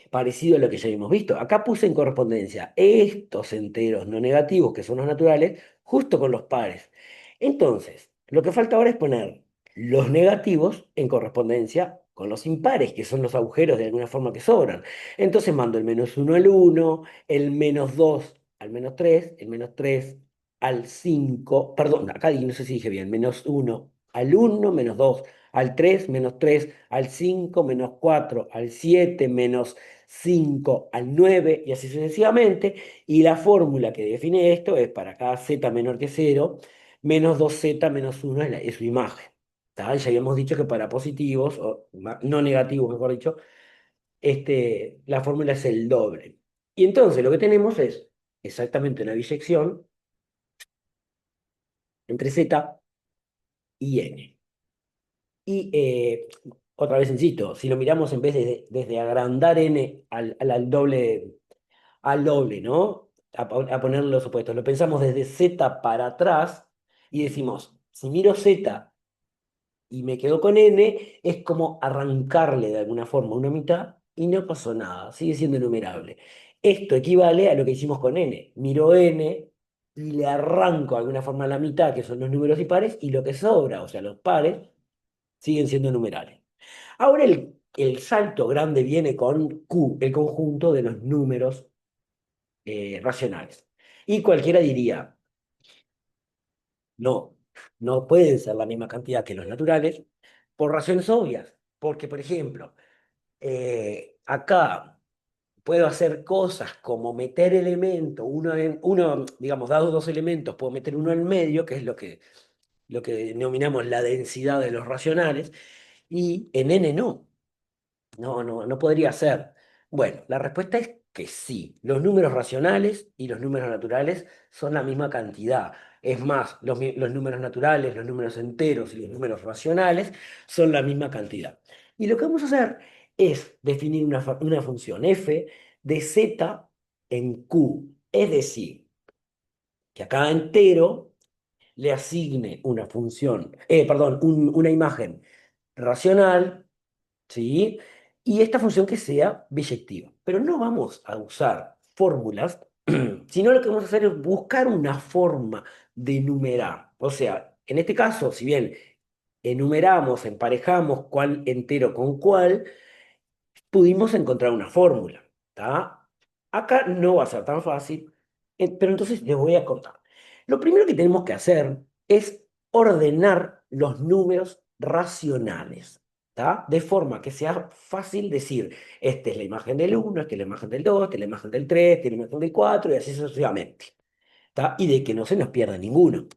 parecido a lo que ya hemos visto. Acá puse en correspondencia estos enteros no negativos, que son los naturales, justo con los pares. Entonces, lo que falta ahora es poner los negativos en correspondencia con los impares, que son los agujeros de alguna forma que sobran. Entonces mando el -1 al 1, el -2 al -3, el -3 al 5, perdón, acá no sé si dije bien, -1 al 1, -2 al 3, -3 al 5, -4 al 7, -5 al 9 y así sucesivamente. Y la fórmula que define esto es para cada z menor que cero, -2z menos 1 es su imagen. ¿Tá? Ya habíamos dicho que para positivos, o no negativos, mejor dicho, la fórmula es el doble. Y entonces lo que tenemos es exactamente una biyección entre z y n. Y otra vez insisto, si lo miramos en vez de desde agrandar n al doble, ¿no? A poner los opuestos. Lo pensamos desde z para atrás y decimos, si miro z y me quedo con n, es como arrancarle de alguna forma una mitad y no pasó nada, sigue siendo enumerable. Esto equivale a lo que hicimos con n. Miro n y le arranco de alguna forma la mitad, que son los números impares, y lo que sobra, o sea, los pares, siguen siendo numerales. Ahora el salto grande viene con Q, el conjunto de los números racionales. Y cualquiera diría, no, no pueden ser la misma cantidad que los naturales por razones obvias. Porque, por ejemplo, acá puedo hacer cosas como meter elementos, uno, digamos, dados dos elementos, puedo meter uno en medio, que es lo que denominamos la densidad de los racionales, y en n no. No podría ser. Bueno, la respuesta es que sí. Los números racionales y los números naturales son la misma cantidad. Es más, los números naturales, los números enteros y los números racionales son la misma cantidad. Y lo que vamos a hacer es definir una función f de z en q. Es decir, que a cada entero le asigne una función, perdón, una imagen racional. ¿Sí? Y esta función que sea biyectiva. Pero no vamos a usar fórmulas, sino lo que vamos a hacer es buscar una forma de enumerar. O sea, en este caso, si bien enumeramos, emparejamos cuál entero con cuál, pudimos encontrar una fórmula. ¿Tá? Acá no va a ser tan fácil, pero entonces les voy a contar. Lo primero que tenemos que hacer es ordenar los números racionales, ¿tá? De forma que sea fácil decir, esta es la imagen del uno, esta es la imagen del 2, esta es la imagen del 3, esta es la imagen del 4 y así sucesivamente. ¿Tá? Y de que no se nos pierda ninguno.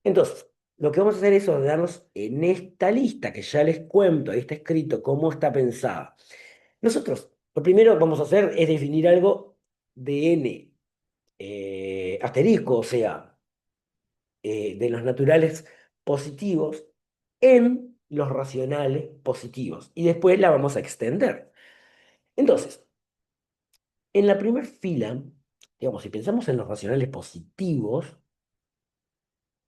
Entonces, lo que vamos a hacer es ordenarlos en esta lista que ya les cuento, ahí está escrito cómo está pensada. Nosotros, lo primero que vamos a hacer es definir algo de n asterisco, o sea, de los naturales positivos en los racionales positivos. Y después la vamos a extender. Entonces, en la primera fila, digamos, si pensamos en los racionales positivos,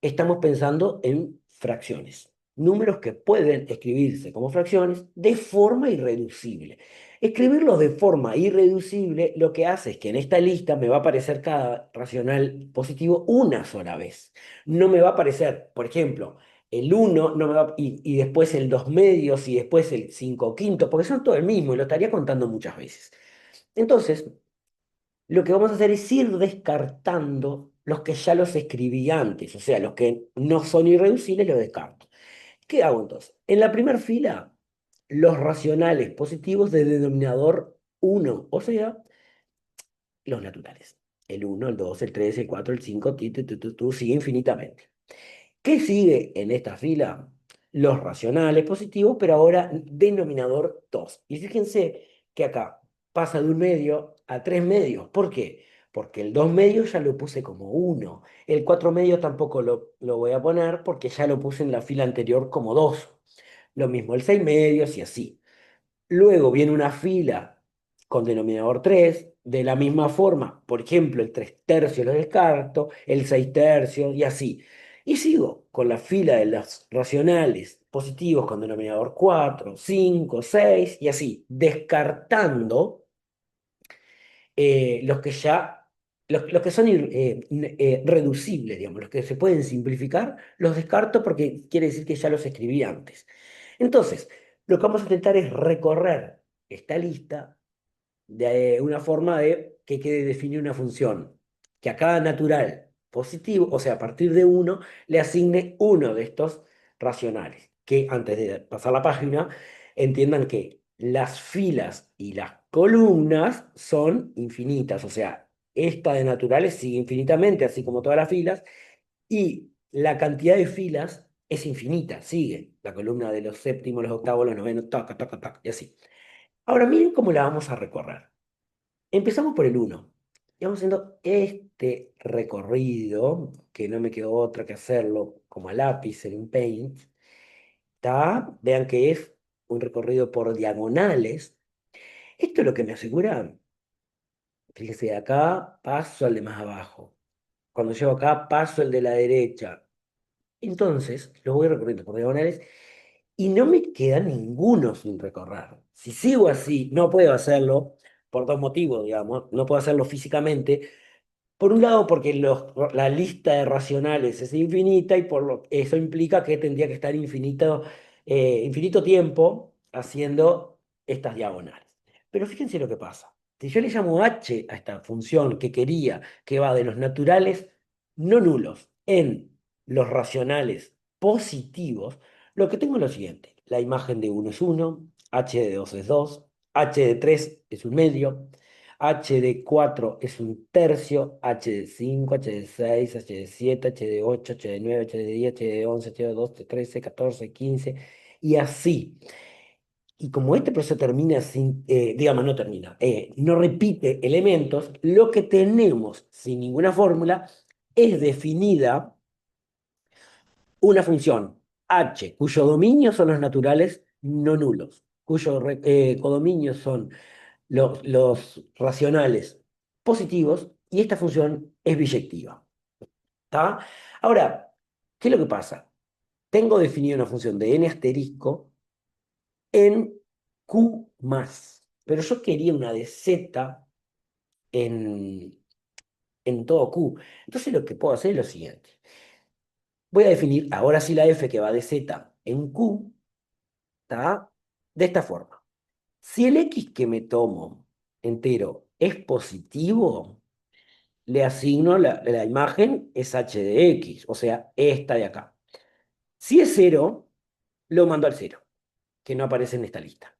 estamos pensando en fracciones. números que pueden escribirse como fracciones de forma irreducible. Escribirlos de forma irreducible lo que hace es que en esta lista me va a aparecer cada racional positivo una sola vez. No me va a aparecer, por ejemplo, el uno no me va, y después el 2 medios y después el 5 quintos, porque son todo el mismo y lo estaría contando muchas veces. Entonces, lo que vamos a hacer es ir descartando los que ya los escribí antes, o sea, los que no son irreducibles los descarto. ¿Qué hago entonces? En la primera fila, los racionales positivos de denominador uno, o sea, los naturales. El uno, el 2, el 3, el 4, el 5, sigue infinitamente. ¿Qué sigue en esta fila? Los racionales positivos, pero ahora denominador 2. Y fíjense que acá pasa de un medio a 3 medios. ¿Por qué? Porque el 2 medios ya lo puse como uno. El 4 medios tampoco lo voy a poner porque ya lo puse en la fila anterior como 2. Lo mismo el 6 medios y así. Luego viene una fila con denominador 3 de la misma forma. Por ejemplo, el 3 tercios lo descarto, el 6 tercios y así. Y sigo con la fila de los racionales positivos con denominador 4 5 6 y así, descartando los que ya, los que son reducibles, digamos, los que se pueden simplificar, los descarto porque quiere decir que ya los escribí antes. Entonces, lo que vamos a intentar es recorrer esta lista de una forma de que quede definir una función, que a cada natural positivo, o sea, a partir de uno, le asigne uno de estos racionales, que antes de pasar la página, entiendan que las filas y las columnas son infinitas, o sea, esta de naturales sigue infinitamente, así como todas las filas, y la cantidad de filas es infinita, sigue la columna de los séptimos, los octavos, los novenos, taca, taca, taca, y así. Ahora miren cómo la vamos a recorrer. Empezamos por el uno. Y vamos haciendo este recorrido, que no me quedó otra que hacerlo como a lápiz en un paint. ¿Está? Vean que es un recorrido por diagonales. Esto es lo que me asegura, fíjense, de acá paso al de más abajo. Cuando llego acá paso el de la derecha. Entonces, lo voy recorriendo por diagonales y no me queda ninguno sin recorrer. Si sigo así, no puedo hacerlo por dos motivos, digamos. No puedo hacerlo físicamente. Por un lado, porque la lista de racionales es infinita y eso implica que tendría que estar infinito tiempo haciendo estas diagonales. Pero fíjense lo que pasa. Si yo le llamo h a esta función que quería, que va de los naturales no nulos en los racionales positivos, lo que tengo es lo siguiente. La imagen de uno es uno, h de 2 es 2, h de 3 es un medio. H de 4 es un tercio, H de 5, H de 6, H de 7, H de 8, H de 9, H de 10, H de 11, H de 12, 13, 14, 15 y así. Y como este proceso termina sin, digamos, no termina, no repite elementos, lo que tenemos sin ninguna fórmula es definida una función h, cuyo dominio son los naturales no nulos, cuyo codominio son los racionales positivos y esta función es biyectiva. ¿Está? Ahora, ¿qué es lo que pasa? Tengo definida una función de n asterisco en q más, pero yo quería una de z en, en todo q. Entonces lo que puedo hacer es lo siguiente. Voy a definir ahora sí la f que va de z en q, ¿está? De esta forma. Si el x que me tomo entero es positivo, le asigno la imagen es h de x, o sea, esta de acá. Si es cero, lo mando al cero, que no aparece en esta lista.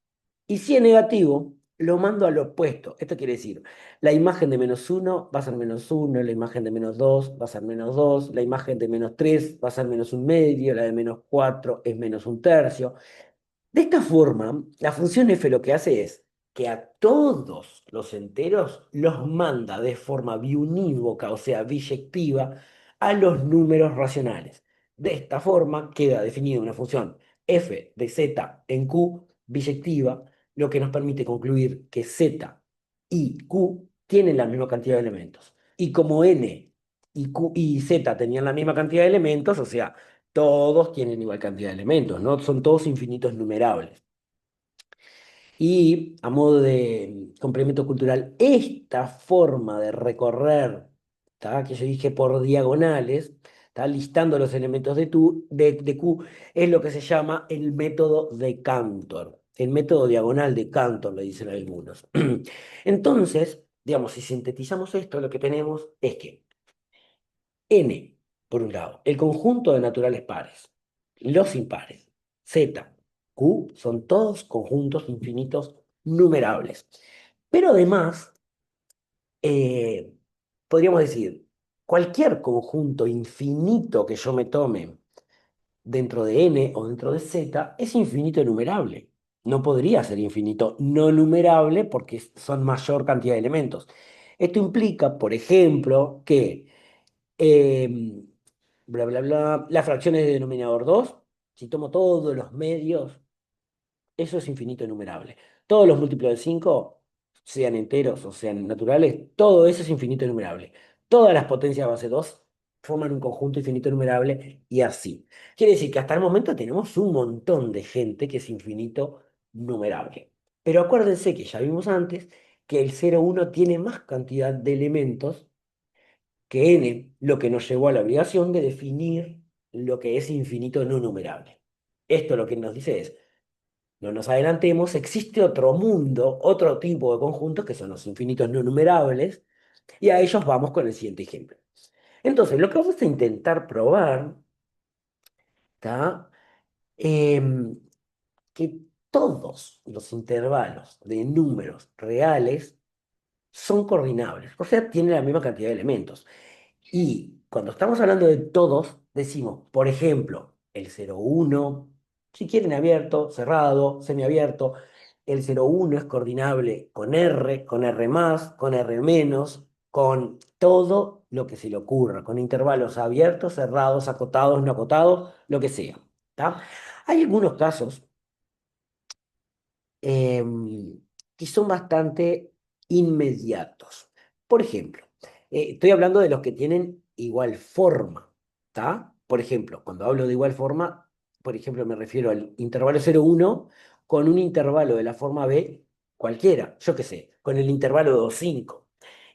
Y si es negativo, lo mando al opuesto. Esto quiere decir, la imagen de menos uno va a ser menos uno, la imagen de menos 2 va a ser menos 2, la imagen de menos 3 va a ser menos un medio, la de menos 4 es menos un tercio. De esta forma, la función f lo que hace es que a todos los enteros los manda de forma biunívoca, o sea, biyectiva, a los números racionales. De esta forma queda definida una función f de z en q biyectiva, lo que nos permite concluir que z y q tienen la misma cantidad de elementos. Y como n y z tenían la misma cantidad de elementos, o sea, Todos tienen igual cantidad de elementos, ¿no? Son todos infinitos numerables. Y a modo de complemento cultural, esta forma de recorrer, ¿tá? Que yo dije por diagonales, ¿tá? Listando los elementos de Q, es lo que se llama el método de Cantor. El método diagonal de Cantor, le dicen algunos. Entonces, digamos, si sintetizamos esto, lo que tenemos es que N, por un lado, el conjunto de naturales pares, los impares, Z, Q, son todos conjuntos infinitos numerables. Pero además, eh, podríamos decir, cualquier conjunto infinito que yo me tome dentro de N o dentro de Z es infinito numerable. No podría ser infinito no numerable porque son mayor cantidad de elementos. Esto implica, por ejemplo, que em, bla, bla, bla, las fracciones de denominador 2 si tomo todos los medios, eso es infinito enumerable. Todos los múltiplos de 5 sean enteros o sean naturales, todo eso es infinito enumerable. Todas las potencias de base 2 forman un conjunto infinito enumerable y así. Quiere decir que hasta el momento tenemos un montón de gente que es infinito numerable. Pero acuérdense que ya vimos antes que el 0,1 tiene más cantidad de elementos que n, lo que nos llevó a la obligación de definir lo que es infinito no numerable. Esto lo que nos dice es, no nos adelantemos, existe otro mundo, otro tipo de conjuntos que son los infinitos no numerables, y a ellos vamos con el siguiente ejemplo. Entonces, lo que vamos a intentar probar, ¿está? Em, que todos los intervalos de números reales son coordinables, o sea, tienen la misma cantidad de elementos. Y cuando estamos hablando de todos, decimos, por ejemplo, el 0,1, si quieren abierto, cerrado, semiabierto. El 0,1 es coordinable con R más, con R menos, con todo lo que se le ocurra, con intervalos abiertos, cerrados, acotados, no acotados, lo que sea. ¿Tá? Hay algunos casos que son bastante inmediatos. Por ejemplo, estoy hablando de los que tienen igual forma, ¿está? Por ejemplo, cuando hablo de igual forma, por ejemplo, me refiero al intervalo 0,1 con un intervalo de la forma B cualquiera, yo qué sé, con el intervalo 2,5.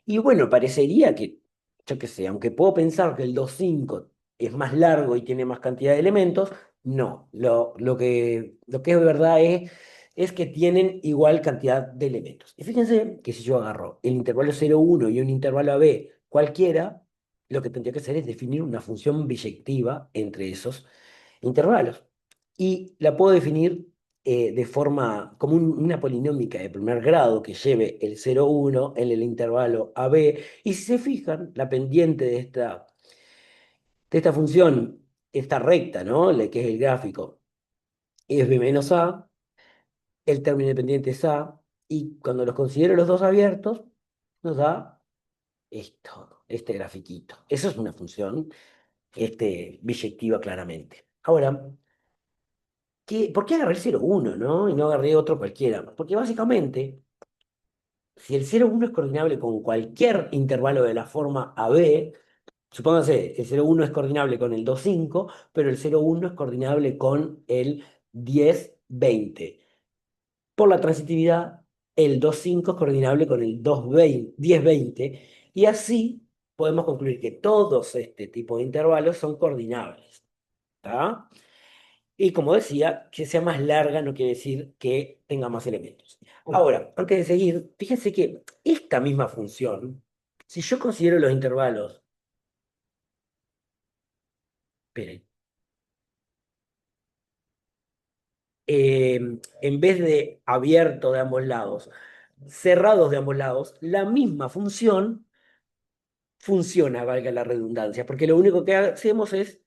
Y bueno, parecería que, yo qué sé, aunque puedo pensar que el 2,5 es más largo y tiene más cantidad de elementos, no, lo que es verdad es que tienen igual cantidad de elementos. Y fíjense que si yo agarro el intervalo 0,1 y un intervalo AB cualquiera, lo que tendría que hacer es definir una función biyectiva entre esos intervalos. Y la puedo definir de forma como una polinómica de primer grado que lleve el 0,1 en el intervalo AB. Y si se fijan, la pendiente de esta función, esta recta, ¿no? Que es el gráfico, es B menos A, el término independiente es A, y cuando los considero los dos abiertos, nos da esto, este grafiquito. Eso es una función biyectiva claramente. Ahora, ¿por qué agarré el 0,1, no? Y no agarré otro cualquiera. Porque básicamente, si el 0,1 es coordinable con cualquier intervalo de la forma AB, supóngase, el 0,1 es coordinable con el 2,5, pero el 0,1 es coordinable con el 10,20. Por la transitividad, el 2,5 es coordinable con el 2,20, 10,20, y así podemos concluir que todos este tipo de intervalos son coordinables. ¿Tá? Y como decía, que sea más larga no quiere decir que tenga más elementos. Ahora, antes de seguir, fíjense que esta misma función, si yo considero los intervalos, esperen, en vez de abierto de ambos lados, cerrados de ambos lados, la misma función funciona, valga la redundancia, porque lo único que hacemos es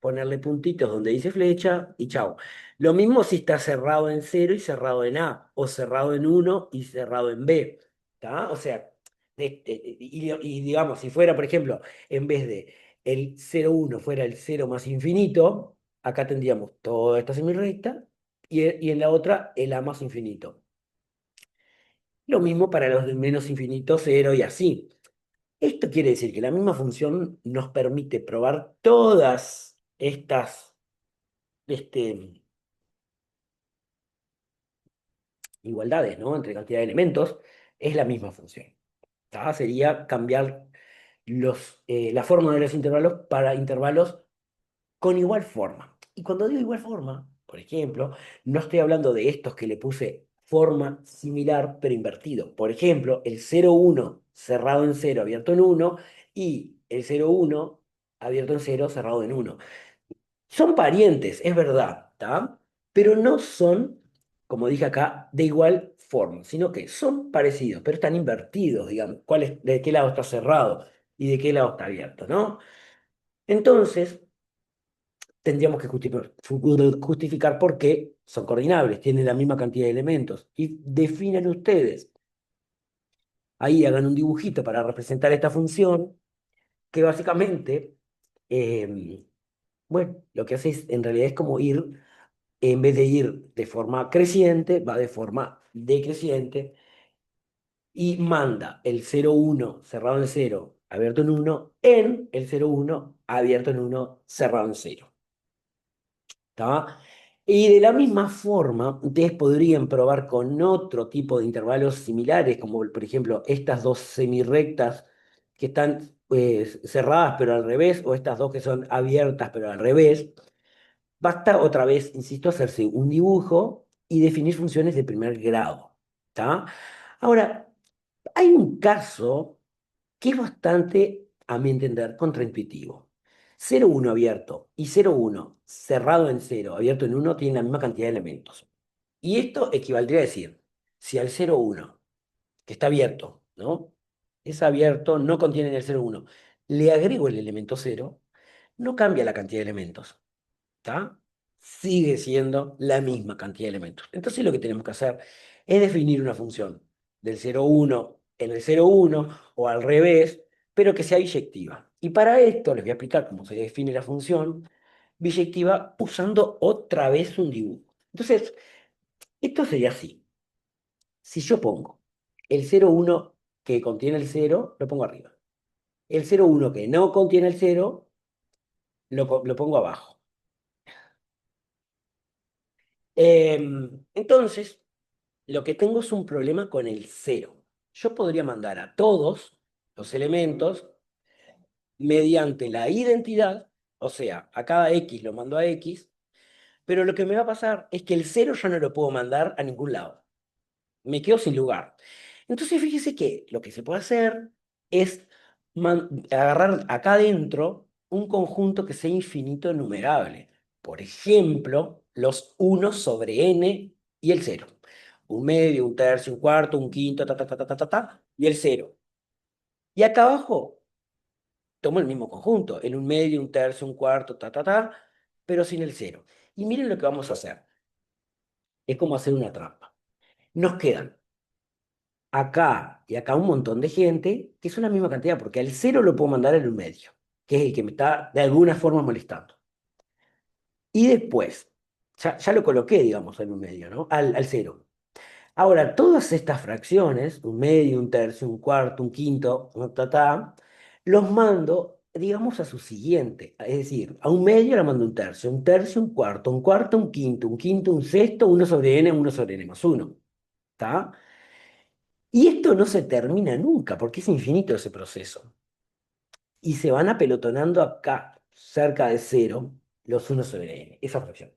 ponerle puntitos donde dice flecha y chao. Lo mismo si está cerrado en cero y cerrado en A, o cerrado en uno y cerrado en B. ¿Tá? O sea, y digamos, si fuera, por ejemplo, en vez de el 0,1 fuera el cero más infinito, acá tendríamos toda esta semirrecta y en la otra el A más infinito. Lo mismo para los de menos infinito, cero y así. Esto quiere decir que la misma función nos permite probar todas. estas igualdades, ¿no? Entre cantidad de elementos, es la misma función. ¿Tá? Sería cambiar la forma de los intervalos para intervalos con igual forma. Y cuando digo igual forma, por ejemplo, no estoy hablando de estos que le puse forma similar pero invertido. Por ejemplo, el 0,1 cerrado en 0 abierto en 1 y el 0,1 abierto en 0 cerrado en 1. Son parientes, es verdad, ¿tá? Pero no son, como dije acá, de igual forma, sino que son parecidos, pero están invertidos, digamos. ¿De qué lado está cerrado y de qué lado está abierto, ¿no? Entonces, tendríamos que justificar por qué son coordinables, tienen la misma cantidad de elementos. Y definen ustedes, ahí hagan un dibujito para representar esta función, que básicamente, em, bueno, lo que hace en realidad es como ir, en vez de ir de forma creciente, va de forma decreciente y manda el 0,1 cerrado en 0 abierto en 1 en el 0,1 abierto en 1 cerrado en 0. ¿Tá? Y de la misma forma, ustedes podrían probar con otro tipo de intervalos similares, como por ejemplo estas dos semirrectas que están cerradas pero al revés, o estas dos que son abiertas pero al revés. Basta otra vez, insisto, hacerse un dibujo y definir funciones de primer grado. ¿Tá? Ahora, hay un caso que es bastante, a mi entender, contraintuitivo. 0,1 abierto y 0,1 cerrado en 0 abierto en 1 tienen la misma cantidad de elementos. Y esto equivaldría a decir, si al 0,1, que está abierto, ¿no? Es abierto, no contiene el 0,1, le agrego el elemento 0, no cambia la cantidad de elementos. ¿Está? Sigue siendo la misma cantidad de elementos. Entonces lo que tenemos que hacer es definir una función del 0,1 en el 0,1 o al revés, pero que sea biyectiva. Y para esto les voy a explicar cómo se define la función biyectiva usando otra vez un dibujo. Entonces, esto sería así. Si yo pongo el 0,1 que contiene el 0, lo pongo arriba. El 0,1 que no contiene el 0, lo pongo abajo. Entonces, lo que tengo es un problema con el cero. Yo podría mandar a todos los elementos mediante la identidad, o sea, a cada X lo mando a X, pero lo que me va a pasar es que el cero yo no lo puedo mandar a ningún lado. Me quedo sin lugar. Entonces, fíjese que lo que se puede hacer es agarrar acá adentro un conjunto que sea infinito enumerable. Por ejemplo, los 1 sobre n y el cero. Un medio, un tercio, un cuarto, un quinto, y el cero. Y acá abajo tomo el mismo conjunto, el un medio, un tercio, un cuarto, pero sin el cero. Y miren lo que vamos a hacer. Es como hacer una trampa. Nos quedan acá y acá un montón de gente, que es una misma cantidad, porque al cero lo puedo mandar en un medio, que es el que me está de alguna forma molestando. Y después, ya lo coloqué, digamos, en un medio, ¿no? Al cero. Ahora, todas estas fracciones, un medio, un tercio, un cuarto, un quinto, los mando, digamos, a su siguiente. Es decir, a un medio le mando un tercio, un cuarto, un quinto, un sexto, uno sobre n más uno. ¿Está? Y esto no se termina nunca, porque es infinito ese proceso. Y se van apelotonando acá, cerca de cero, los uno sobre n, esas fracciones.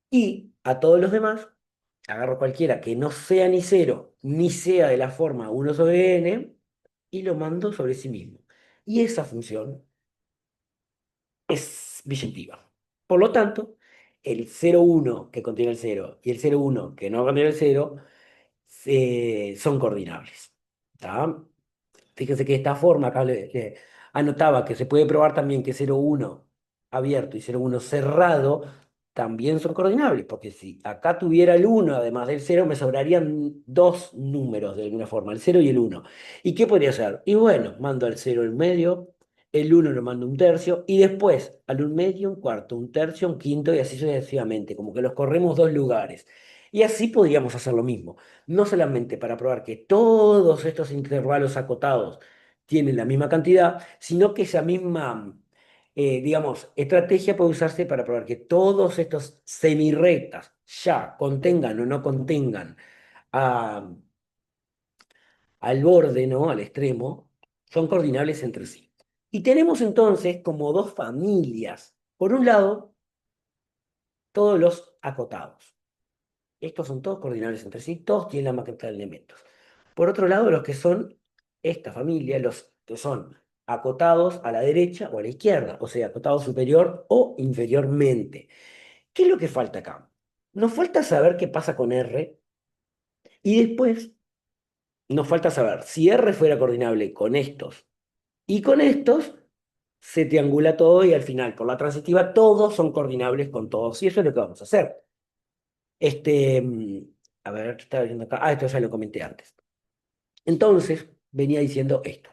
Y a todos los demás, agarro cualquiera que no sea ni cero, ni sea de la forma uno sobre n, y lo mando sobre sí mismo. Y esa función es biyectiva. Por lo tanto, el 0,1 que contiene el cero y el 0,1 que no contiene el cero son coordinables. ¿Tá? Fíjense que de esta forma, acá le anotaba que se puede probar también que 0,1 abierto y 0,1 cerrado también son coordinables, porque si acá tuviera el 1 además del 0, me sobrarían dos números de alguna forma, el 0 y el 1. ¿Y qué podría ser? Y bueno, mando al 0 en medio, el 1 lo mando un tercio, y después al 1 medio, un cuarto, un tercio, un quinto, y así sucesivamente, como que los corremos dos lugares. Y así podríamos hacer lo mismo, no solamente para probar que todos estos intervalos acotados tienen la misma cantidad, sino que esa misma digamos, estrategia puede usarse para probar que todos estos semirrectas ya contengan o no contengan a- al borde, ¿no? Al extremo, son coordinables entre sí. Y tenemos entonces como dos familias. Por un lado, todos los acotados. Estos son todos coordinables entre sí, todos tienen la misma cantidad de elementos. Por otro lado, los que son esta familia, los que son acotados a la derecha o a la izquierda, o sea, acotados superior o inferiormente. ¿Qué es lo que falta acá? Nos falta saber qué pasa con R y después nos falta saber si R fuera coordinable con estos y con estos, se triangula todo y al final, por la transitiva, todos son coordinables con todos. Y eso es lo que vamos a hacer. Este, a ver, ¿qué estaba viendo acá? Ah, esto ya lo comenté antes. Entonces, venía diciendo esto.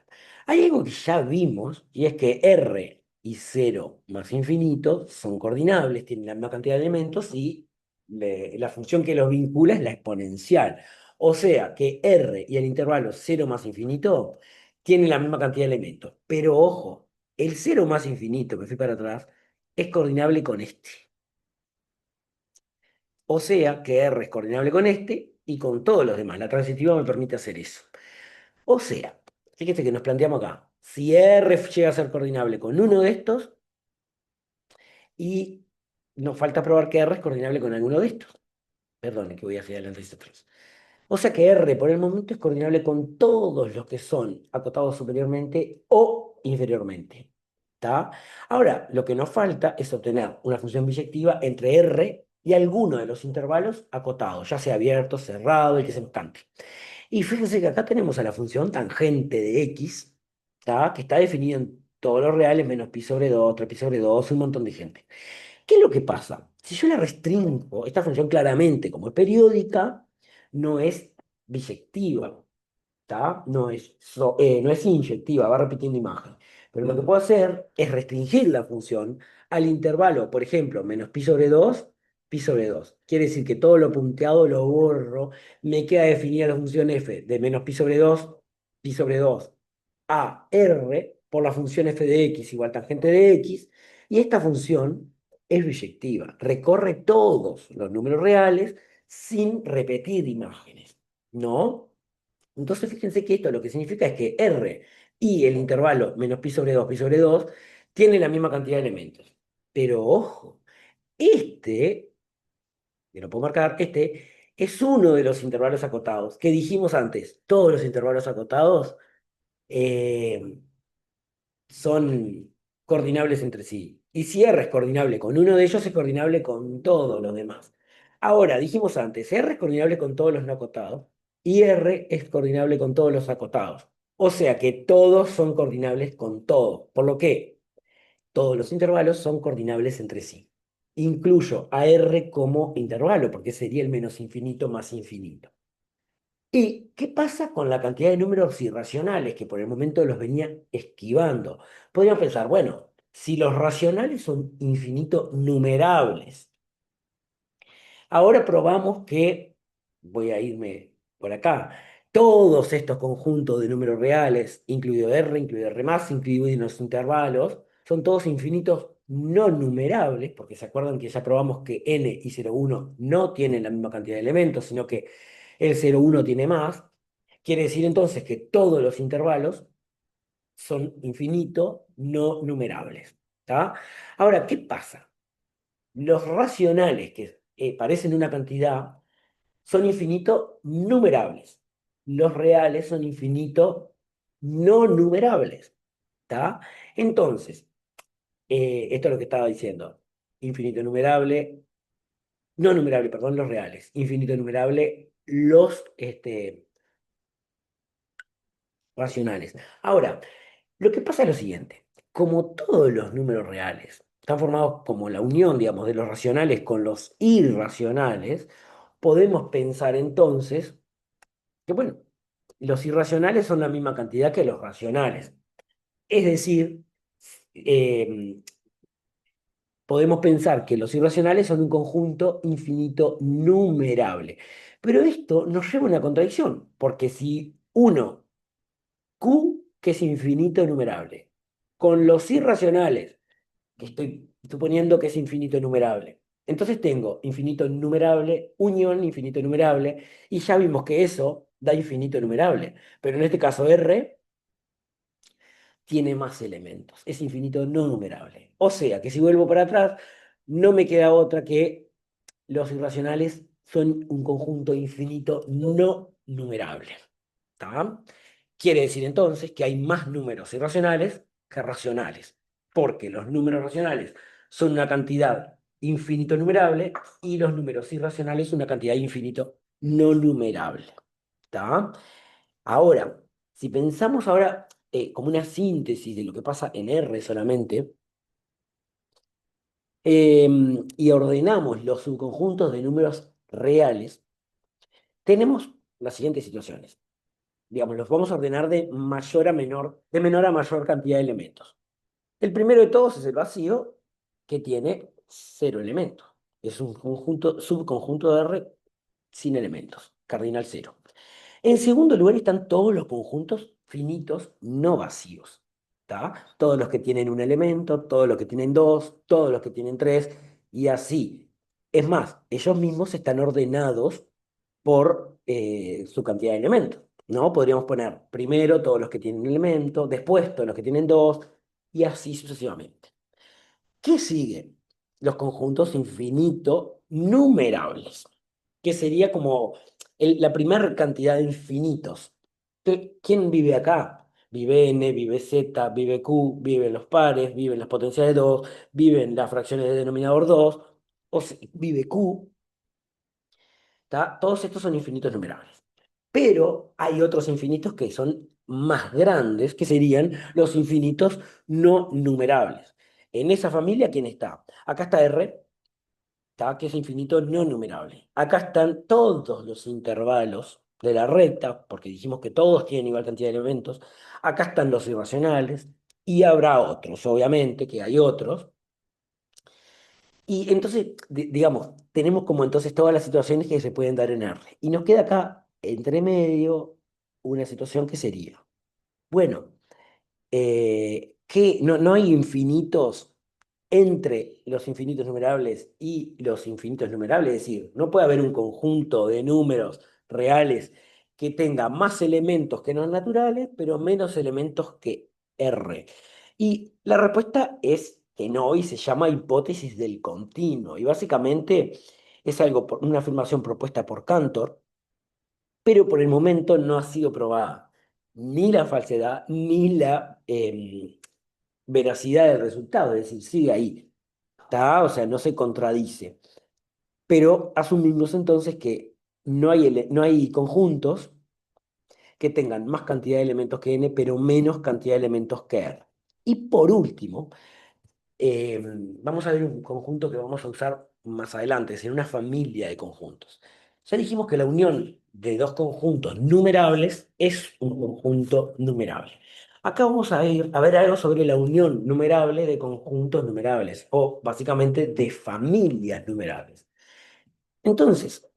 Hay algo que ya vimos, y es que R y cero más infinito son coordinables, tienen la misma cantidad de elementos y la función que los vincula es la exponencial. O sea que R y el intervalo cero más infinito tienen la misma cantidad de elementos. Pero ojo, el cero más infinito, me fui para atrás, es coordinable con este. O sea que R es coordinable con este y con todos los demás. La transitiva me permite hacer eso. O sea, fíjate que nos planteamos acá, si R llega a ser coordinable con uno de estos y nos falta probar que R es coordinable con alguno de estos. Perdón, que voy hacia adelante y hacia atrás. O sea que R por el momento es coordinable con todos los que son acotados superiormente o inferiormente. ¿Está? Ahora, lo que nos falta es obtener una función biyectiva entre R y alguno de los intervalos acotados, ya sea abierto, cerrado, el que se nos cante. Y fíjense que acá tenemos a la función tangente de x, ¿tá? Que está definida en todos los reales, menos pi sobre 2, 3 pi sobre 2, un montón de gente. ¿Qué es lo que pasa? Si yo la restringo, esta función claramente, como es periódica, no es biyectiva. ¿Tá? No es inyectiva, va repitiendo imagen. Pero lo que puedo hacer es restringir la función al intervalo, por ejemplo, menos pi sobre 2 pi sobre 2. Quiere decir que todo lo punteado lo borro, me queda definida la función f de menos pi sobre 2 pi sobre 2 a r por la función f de x igual tangente de x, y esta función es biyectiva, recorre todos los números reales sin repetir imágenes, ¿no? Entonces, fíjense que esto lo que significa es que R y el intervalo menos pi sobre 2 tienen la misma cantidad de elementos. Pero ojo, este, que lo puedo marcar, este es uno de los intervalos acotados que dijimos antes. Todos los intervalos acotados eh, son coordinables entre sí. Y si R es coordinable con uno de ellos, es coordinable con todos los demás. Ahora, dijimos antes, R es coordinable con todos los no acotados y R es coordinable con todos los acotados. O sea que todos son coordinables con todos, por lo que todos los intervalos son coordinables entre sí. Incluyo a R como intervalo, porque sería el menos infinito más infinito. ¿Y qué pasa con la cantidad de números irracionales que por el momento los venía esquivando? Podríamos pensar, bueno, si los racionales son infinito numerables, ahora probamos que, voy a irme por acá, todos estos conjuntos de números reales, incluido R más, incluidos los intervalos, son todos infinitos no numerables, porque se acuerdan que ya probamos que n y 0,1 no tienen la misma cantidad de elementos, sino que el 0,1 tiene más. Quiere decir entonces que todos los intervalos son infinito no numerables. ¿Tá? Ahora, ¿qué pasa? Los racionales que parecen una cantidad son infinito numerables. Los reales son infinito no numerables. ¿Tá? Entonces, esto es lo que estaba diciendo. Infinito numerable, no numerable, perdón, los reales. Infinito numerable, los racionales. Ahora, lo que pasa es lo siguiente. Como todos los números reales están formados como la unión, digamos, de los racionales con los irracionales, podemos pensar entonces que, bueno, los irracionales son la misma cantidad que los racionales. Es decir, eh, podemos pensar que los irracionales son un conjunto infinito numerable. Pero esto nos lleva a una contradicción, porque si uno, Q, que es infinito numerable, con los irracionales que estoy suponiendo que es infinito enumerable. Entonces tengo infinito enumerable, unión infinito enumerable, y ya vimos que eso da infinito enumerable. Pero en este caso R tiene más elementos, es infinito no numerable. O sea que si vuelvo para atrás, no me queda otra que los irracionales son un conjunto infinito no numerable. ¿Está? Quiere decir entonces que hay más números irracionales que racionales, porque los números racionales son una cantidad infinito numerable y los números irracionales una cantidad infinito no numerable. ¿Está? Ahora, si pensamos ahora como una síntesis de lo que pasa en R solamente, y ordenamos los subconjuntos de números reales, tenemos las siguientes situaciones. Digamos, los vamos a ordenar de mayor a menor, de menor a mayor cantidad de elementos. El primero de todos es el vacío, que tiene cero elementos. Es un conjunto, subconjunto de R sin elementos, cardinal cero. En segundo lugar están todos los conjuntos finitos no vacíos. ¿Tá? Todos los que tienen un elemento, todos los que tienen dos, todos los que tienen tres, y así. Es más, ellos mismos están ordenados por su cantidad de elementos, ¿no? Podríamos poner primero todos los que tienen un elemento, después todos los que tienen dos, y así sucesivamente. ¿Qué sigue? Los conjuntos infinito numerables, que sería como la primera cantidad de infinitos. ¿Quién vive acá? Vive n, vive z, vive q, viven los pares, viven las potencias de 2, viven las fracciones de denominador 2, vive q, ¿tá? Todos estos son infinitos numerables. Pero hay otros infinitos que son más grandes, que serían los infinitos no numerables. En esa familia, ¿quién está? Acá está R, ¿tá? Que es infinito no numerable. Acá están todos los intervalos de la recta, porque dijimos que todos tienen igual cantidad de elementos. Acá están los irracionales y habrá otros, obviamente, que hay otros. Y entonces, digamos, tenemos como entonces todas las situaciones que se pueden dar en R. Y nos queda acá, entre medio, una situación que sería, bueno, que no hay infinitos entre los infinitos numerables y los infinitos numerables, es decir, no puede haber un conjunto de números reales que tenga más elementos que no naturales, pero menos elementos que R. Y la respuesta es que no, y se llama hipótesis del continuo. Y básicamente es algo, una afirmación propuesta por Cantor, pero por el momento no ha sido probada ni la falsedad ni la veracidad del resultado, es decir, sigue ahí, ¿está? O sea, no se contradice. Pero asumimos entonces que no hay conjuntos que tengan más cantidad de elementos que n, pero menos cantidad de elementos que r. Y por último, eh, vamos a ver un conjunto que vamos a usar más adelante, es decir, una familia de conjuntos. Ya dijimos que la unión de dos conjuntos numerables es un conjunto numerable. Acá vamos a ir a ver algo sobre la unión numerable de conjuntos numerables, o básicamente de familias numerables. Entonces,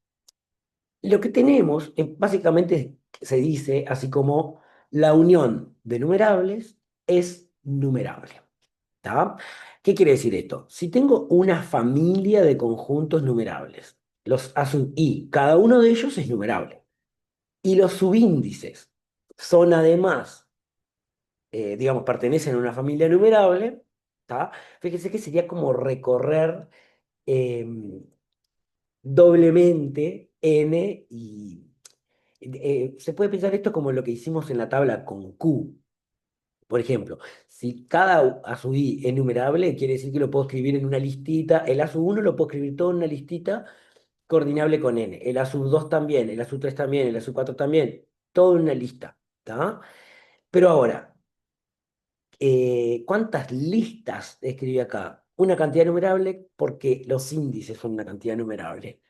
lo que tenemos, básicamente se dice así como la unión de numerables es numerable. ¿Tá? ¿Qué quiere decir esto? Si tengo una familia de conjuntos numerables, los A sub i, cada uno de ellos es numerable, y los subíndices son además, digamos, pertenecen a una familia numerable, ¿tá? Fíjese que sería como recorrer em, doblemente n y... se puede pensar esto como lo que hicimos en la tabla con Q. Por ejemplo, si cada A sub i es numerable, quiere decir que lo puedo escribir en una listita. El A sub 1 lo puedo escribir todo en una listita coordinable con n. El A sub 2 también, el A sub 3 también, el A sub 4 también. Todo en una lista. ¿Tá? Pero ahora, ¿cuántas listas escribí acá? Una cantidad numerable porque los índices son una cantidad numerable.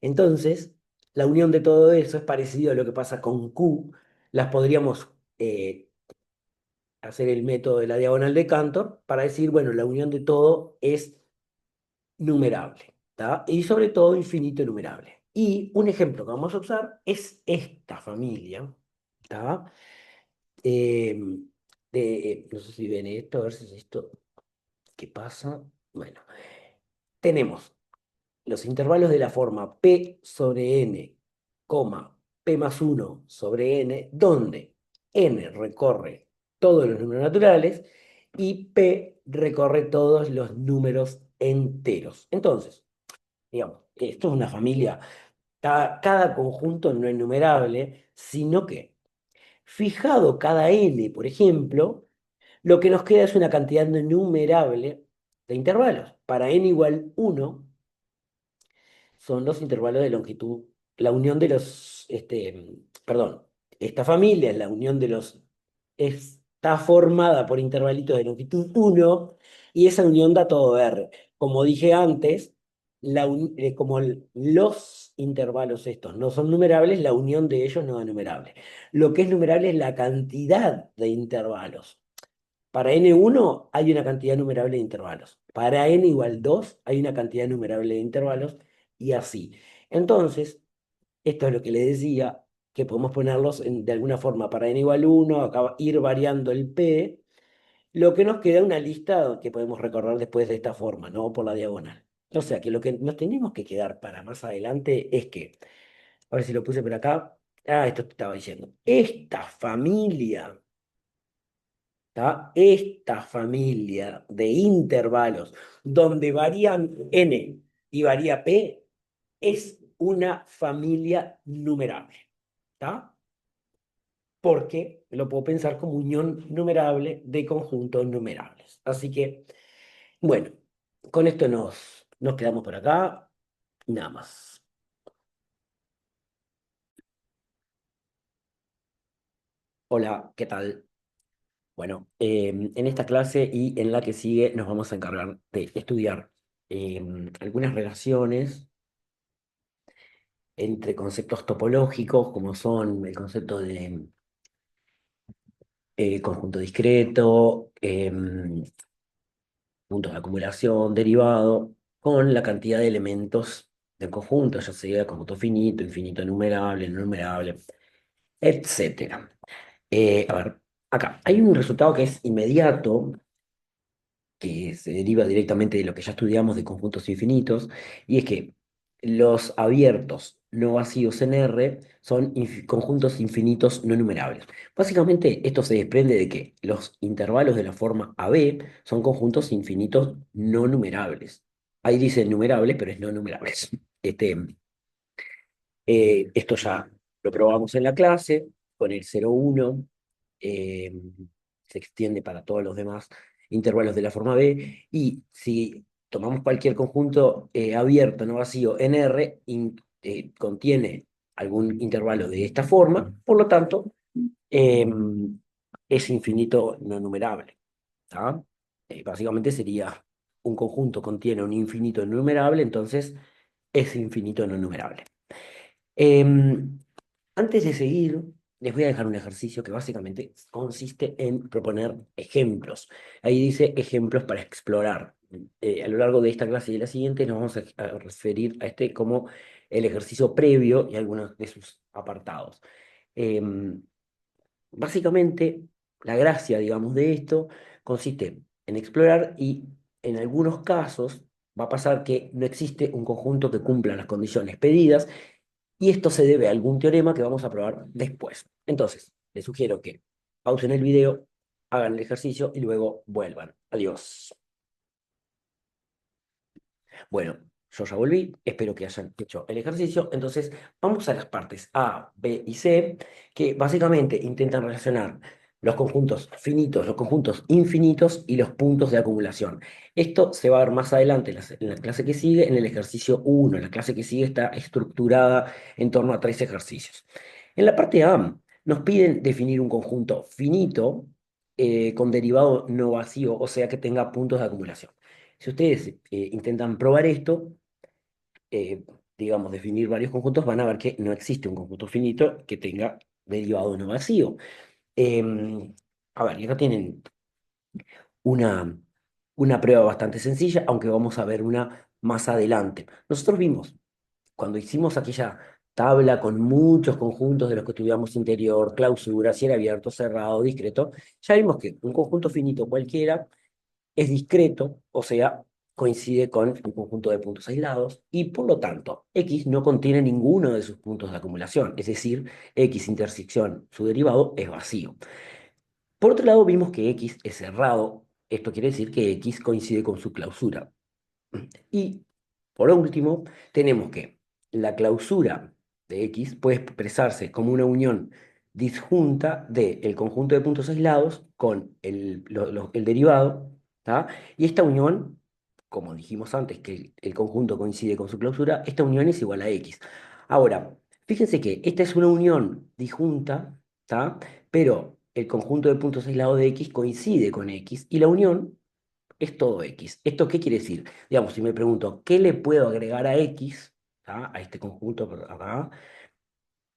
Entonces, la unión de todo eso es parecido a lo que pasa con Q. Las podríamos hacer el método de la diagonal de Cantor para decir, bueno, la unión de todo es numerable, ¿tá? Y sobre todo infinito numerable. Y un ejemplo que vamos a usar es esta familia, ¿tá? No sé si ven esto, a ver si es esto, ¿qué pasa? Bueno, tenemos los intervalos de la forma P sobre N, coma, P más uno sobre N, donde N recorre todos los números naturales y P recorre todos los números enteros. Entonces, digamos, esto es una familia, cada conjunto no es numerable, sino que fijado cada N, por ejemplo, lo que nos queda es una cantidad no numerable de intervalos. Para N igual 1 son los intervalos de longitud, la unión de los, perdón, esta familia es la unión de los, está formada por intervalitos de longitud 1 y esa unión da todo R. Como dije antes, como los intervalos estos no son numerables, la unión de ellos no es numerable. Lo que es numerable es la cantidad de intervalos. Para n1 hay una cantidad numerable de intervalos. Para n igual 2 hay una cantidad numerable de intervalos y así. Entonces, esto es lo que les decía, que podemos ponerlos de alguna forma para n igual 1, acá ir variando el p, lo que nos queda una lista que podemos recorrer después de esta forma, ¿no? Por la diagonal. O sea que lo que nos tenemos que quedar para más adelante es que, a ver si lo puse por acá, esto te estaba diciendo, esta familia. ¿Tá? Esta familia de intervalos donde varían n y varía p es una familia numerable. ¿Tá? Porque lo puedo pensar como unión numerable de conjuntos numerables. Así que, bueno, con esto nos quedamos por acá. Nada más. Hola, ¿qué tal? Bueno, en esta clase y en la que sigue nos vamos a encargar de estudiar algunas relaciones entre conceptos topológicos, como son el concepto de conjunto discreto, puntos de acumulación, derivado, con la cantidad de elementos del conjunto, ya sea conjunto finito, infinito numerable, no numerable, etcétera. A ver, acá hay un resultado que es inmediato, que se deriva directamente de lo que ya estudiamos de conjuntos infinitos, y es que los abiertos no vacíos en R son conjuntos infinitos no numerables. Básicamente, esto se desprende de que los intervalos de la forma AB son conjuntos infinitos no numerables. Ahí dice numerables, pero es no numerables. Esto ya lo probamos en la clase con el 0,1. eh, Se extiende para todos los demás intervalos de la forma B. Y si tomamos cualquier conjunto abierto, no vacío, en R, contiene algún intervalo de esta forma, por lo tanto, eh, es infinito no numerable. ¿Tá? Básicamente sería un conjunto contiene un infinito no numerable, entonces es infinito no numerable. Em, Antes de seguir, les voy a dejar un ejercicio que básicamente consiste en proponer ejemplos. Ahí dice ejemplos para explorar. A lo largo de esta clase y de la siguiente nos vamos a referir a este como el ejercicio previo y algunos de sus apartados. Em, Básicamente, la gracia, digamos, de esto consiste en explorar y en algunos casos va a pasar que no existe un conjunto que cumpla las condiciones pedidas y esto se debe a algún teorema que vamos a probar después. Entonces, les sugiero que pausen el video, hagan el ejercicio y luego vuelvan. Adiós. Bueno, yo ya volví, espero que hayan hecho el ejercicio. Entonces, vamos a las partes A, B y C, que básicamente intentan relacionar los conjuntos finitos, los conjuntos infinitos y los puntos de acumulación. Esto se va a ver más adelante en la clase que sigue, en el ejercicio 1. La clase que sigue está estructurada en torno a 3 ejercicios. En la parte A, nos piden definir un conjunto finito con derivado no vacío, o sea que tenga puntos de acumulación. Si ustedes intentan probar esto, eh, digamos, definir varios conjuntos, van a ver que no existe un conjunto finito que tenga derivado no vacío. Em, a ver, y acá tienen una, una prueba bastante sencilla, aunque vamos a ver una más adelante. Nosotros vimos, cuando hicimos aquella tabla con muchos conjuntos de los que estudiamos interior, clausura, si era abierto, cerrado, discreto, ya vimos que un conjunto finito cualquiera es discreto, o sea, coincide con un conjunto de puntos aislados, y por lo tanto, X no contiene ninguno de sus puntos de acumulación, es decir, X intersección su derivado es vacío. Por otro lado, vimos que X es cerrado, esto quiere decir que X coincide con su clausura. Y por último, tenemos que la clausura de X puede expresarse como una unión disjunta del conjunto de puntos aislados con el derivado, ¿tá? Y esta unión, como dijimos antes, que el conjunto coincide con su clausura, esta unión es igual a X. Ahora, fíjense que esta es una unión disjunta, ¿tá? Pero el conjunto de puntos aislados de X coincide con X y la unión es todo X. ¿Esto qué quiere decir? Digamos, si me pregunto, ¿qué le puedo agregar a X, ¿tá? A este conjunto, pero acá,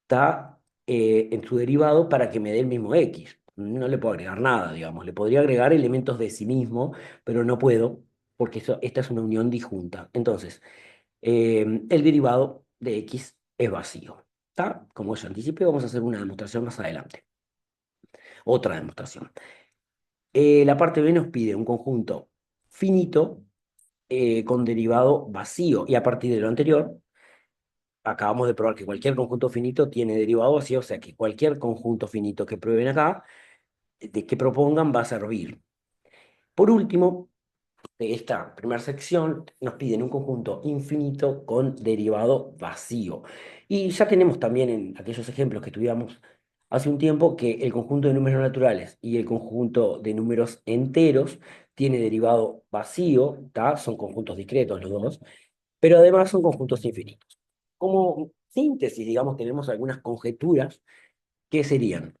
está en su derivado para que me dé el mismo X? No le puedo agregar nada, digamos. Le podría agregar elementos de sí mismo, pero no puedo, porque esta es una unión disjunta. Entonces, el derivado de X es vacío. ¿Está? Como ya anticipé, vamos a hacer una demostración más adelante. Otra demostración. La parte B nos pide un conjunto finito con derivado vacío. Y a partir de lo anterior, acabamos de probar que cualquier conjunto finito tiene derivado vacío, o sea que cualquier conjunto finito que prueben acá, de que propongan, va a servir. Por último, de esta primera sección, nos piden un conjunto infinito con derivado vacío. Y ya tenemos también en aquellos ejemplos que estudiamos hace un tiempo que el conjunto de números naturales y el conjunto de números enteros tiene derivado vacío, ¿tá? Son conjuntos discretos los dos, pero además son conjuntos infinitos. Como síntesis, digamos, tenemos algunas conjeturas que serían,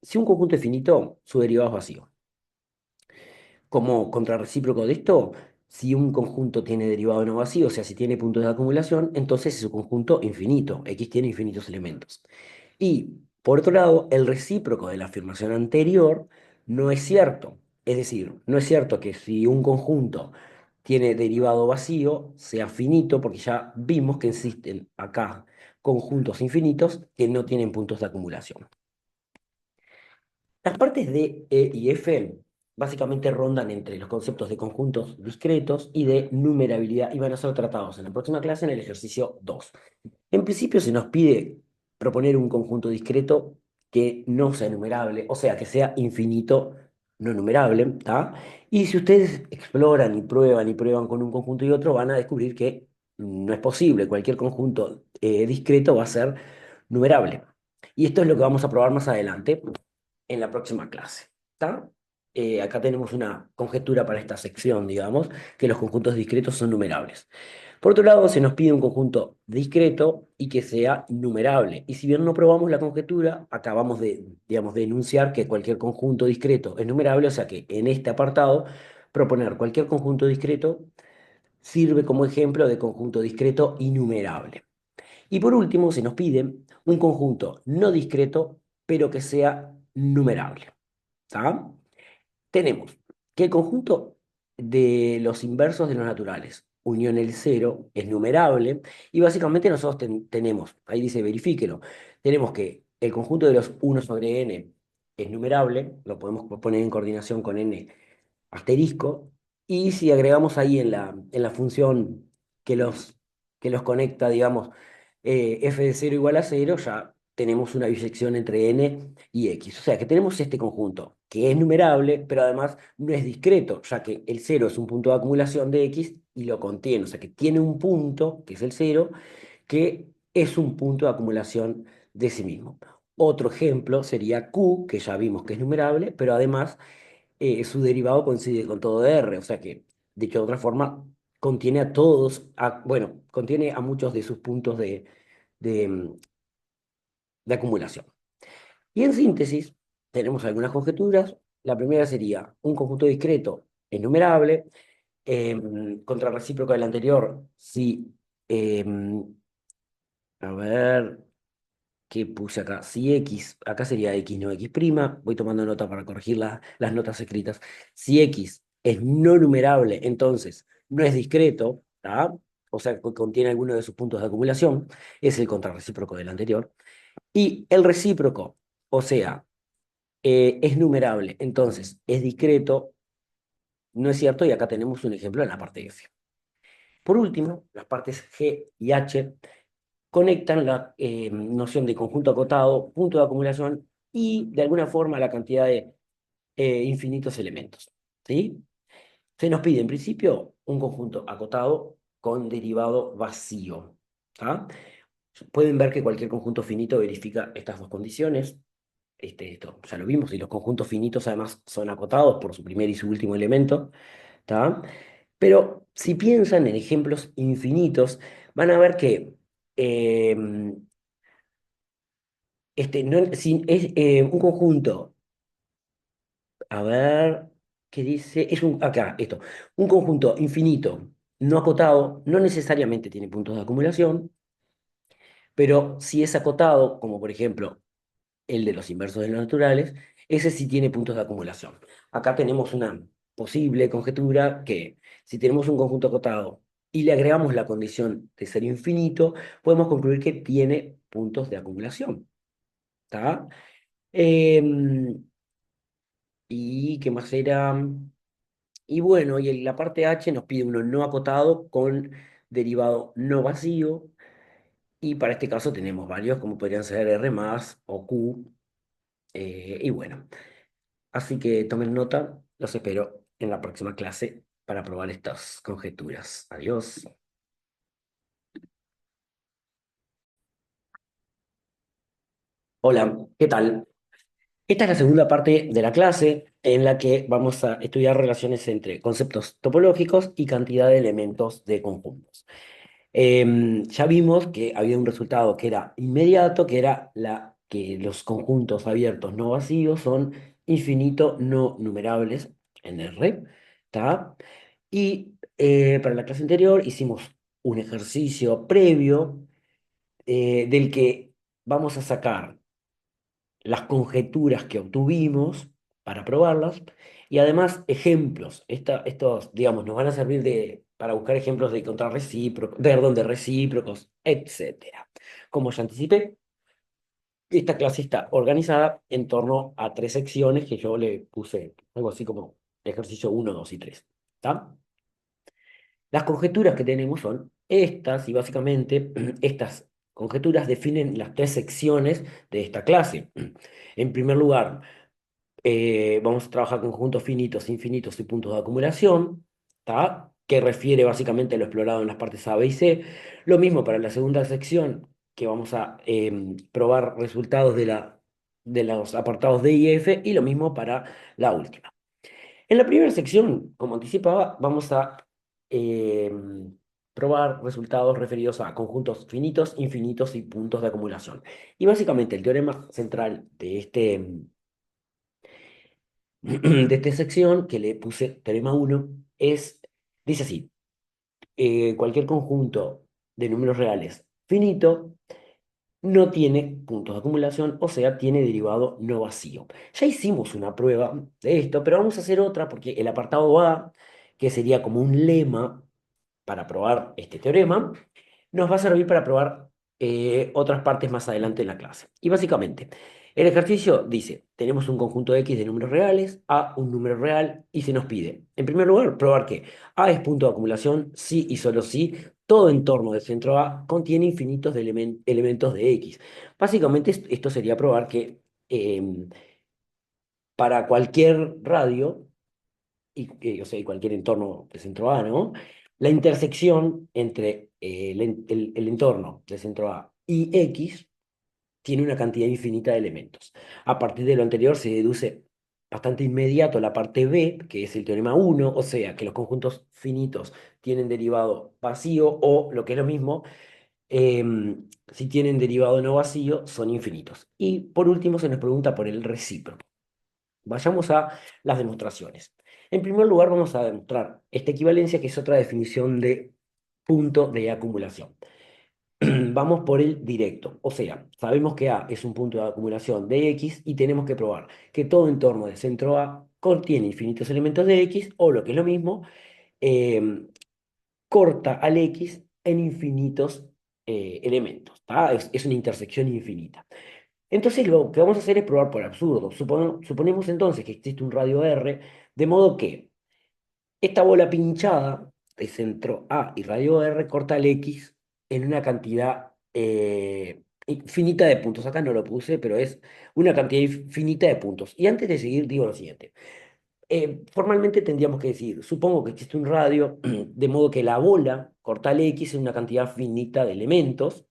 si un conjunto es finito, su derivado es vacío. Como contrarrecíproco de esto, si un conjunto tiene derivado no vacío, o sea, si tiene puntos de acumulación, entonces es un conjunto infinito. X tiene infinitos elementos. Y, por otro lado, el recíproco de la afirmación anterior no es cierto. Es decir, no es cierto que si un conjunto tiene derivado vacío, sea finito, porque ya vimos que existen acá conjuntos infinitos que no tienen puntos de acumulación. Las partes D, E y F básicamente rondan entre los conceptos de conjuntos discretos y de numerabilidad y van a ser tratados en la próxima clase en el ejercicio 2. En principio se nos pide proponer un conjunto discreto que no sea numerable, o sea, que sea infinito no numerable, ¿tá? Y si ustedes exploran y prueban con un conjunto y otro, van a descubrir que no es posible. Cualquier conjunto discreto va a ser numerable. Y esto es lo que vamos a probar más adelante en la próxima clase. ¿Está? Acá tenemos una conjetura para esta sección, digamos, que los conjuntos discretos son numerables. Por otro lado, se nos pide un conjunto discreto y que sea numerable. Y si bien no probamos la conjetura, acabamos de, digamos, de enunciar que cualquier conjunto discreto es numerable, o sea que en este apartado, proponer cualquier conjunto discreto sirve como ejemplo de conjunto discreto innumerable. Y por último, se nos pide un conjunto no discreto, pero que sea numerable. ¿Tá? Tenemos que el conjunto de los inversos de los naturales, unión el cero, es numerable, y básicamente nosotros tenemos, ahí dice verifíquelo, tenemos que el conjunto de los 1 sobre n es numerable, lo podemos poner en coordinación con n asterisco, y si agregamos ahí en la función que los, que los conecta, digamos, f de 0 igual a 0, ya tenemos una bisección entre n y x. O sea que tenemos este conjunto, que es numerable, pero además no es discreto, ya que el 0 es un punto de acumulación de x y lo contiene. O sea que tiene un punto, que es el 0, que es un punto de acumulación de sí mismo. Otro ejemplo sería q, que ya vimos que es numerable, pero además su derivado coincide con todo R, o sea que, dicho de otra forma, contiene a todos, bueno, contiene a muchos de sus puntos de, mm, de acumulación. Y en síntesis, tenemos algunas conjeturas. La primera sería un conjunto discreto enumerable, contra recíproco del anterior, si, a ver, ¿qué puse acá? Si X, acá sería X, no X', voy tomando nota para corregir las notas escritas. Si X es no numerable, entonces no es discreto, ¿tá? O sea, contiene alguno de sus puntos de acumulación, es el contrarrecíproco del anterior. Y el recíproco, o sea, es numerable, entonces es discreto, no es cierto y acá tenemos un ejemplo en la parte F. Por último, las partes G y H conectan la noción de conjunto acotado, punto de acumulación y de alguna forma la cantidad de infinitos elementos. ¿Sí? Se nos pide en principio un conjunto acotado con derivado vacío. ¿Ah? Pueden ver que cualquier conjunto finito verifica estas dos condiciones. Esto ya lo vimos, y los conjuntos finitos además son acotados por su primer y su último elemento. ¿Tá? Pero si piensan en ejemplos infinitos, van a ver que eh, si es un conjunto, a ver, ¿qué dice? Acá, esto, un conjunto infinito no acotado no necesariamente tiene puntos de acumulación, pero si es acotado, como por ejemplo el de los inversos de los naturales, ese sí tiene puntos de acumulación. Acá tenemos una posible conjetura que si tenemos un conjunto acotado y le agregamos la condición de ser infinito, podemos concluir que tiene puntos de acumulación. ¿Está? ¿Y qué más era? Y bueno, y en la parte H nos pide uno no acotado con derivado no vacío. Y para este caso tenemos varios, como podrían ser R más o Q. Y bueno. Así que tomen nota, los espero en la próxima clase para probar estas conjeturas. Adiós. Hola, ¿qué tal? Esta es la segunda parte de la clase en la que vamos a estudiar relaciones entre conceptos topológicos y cantidad de elementos de conjuntos. Ya vimos que había un resultado que era inmediato, que era que los conjuntos abiertos no vacíos son infinito no numerables en R, ¿tá? Y para la clase anterior hicimos un ejercicio previo del que vamos a sacar las conjeturas que obtuvimos para probarlas y además ejemplos. Estos, digamos, nos van a servir para buscar ejemplos de contrarrecíprocos, perdón, de recíprocos, etcétera. Como ya anticipé, esta clase está organizada en torno a tres secciones que yo le puse algo así como ejercicio uno 2 y 3. ¿Está? Las conjeturas que tenemos son estas y básicamente estas conjeturas definen las tres secciones de esta clase. En primer lugar, vamos a trabajar con conjuntos finitos, infinitos y puntos de acumulación, ¿tá? Que refiere básicamente a lo explorado en las partes A, B y C. Lo mismo para la segunda sección, que vamos a probar resultados de los apartados D y F, y lo mismo para la última. En la primera sección, como anticipaba, vamos a eh, probar resultados referidos a conjuntos finitos, infinitos y puntos de acumulación. Y básicamente el teorema central de esta sección, que le puse teorema uno dice así, cualquier conjunto de números reales finito no tiene puntos de acumulación, o sea, tiene derivado no vacío. Ya hicimos una prueba de esto, pero vamos a hacer otra porque el apartado A, que sería como un lema para probar este teorema, nos va a servir para probar otras partes más adelante en la clase. Y básicamente, el ejercicio dice, tenemos un conjunto X de números reales, A un número real, y se nos pide, en primer lugar, probar que A es punto de acumulación, sí y solo sí, todo entorno del centro A contiene infinitos de elementos de X. Básicamente, esto sería probar que para cualquier radio, o sea, y cualquier entorno de centro A, ¿no? La intersección entre el entorno de centro A y X tiene una cantidad infinita de elementos. A partir de lo anterior se deduce bastante inmediato la parte B, que es el teorema uno, o sea, que los conjuntos finitos tienen derivado vacío o, lo que es lo mismo, si tienen derivado no vacío, son infinitos. Y por último se nos pregunta por el recíproco. Vayamos a las demostraciones. En primer lugar, vamos a demostrar esta equivalencia, que es otra definición de punto de acumulación. Vamos por el directo, o sea, sabemos que A es un punto de acumulación de X y tenemos que probar que todo entorno del centro A contiene infinitos elementos de X, o lo que es lo mismo, em, corta al X en infinitos elementos. ¿Tá? Es una intersección infinita. Entonces lo que vamos a hacer es probar por absurdo. Suponemos entonces que existe un radio R, de modo que Esta bola pinchada de centro A y radio R corta el X en una cantidad finita de puntos. Acá no lo puse, pero es una cantidad finita de puntos. Y antes de seguir, digo lo siguiente. Formalmente tendríamos que decir, supongo que existe un radio, de modo que la bola corta el X en una cantidad finita de elementos,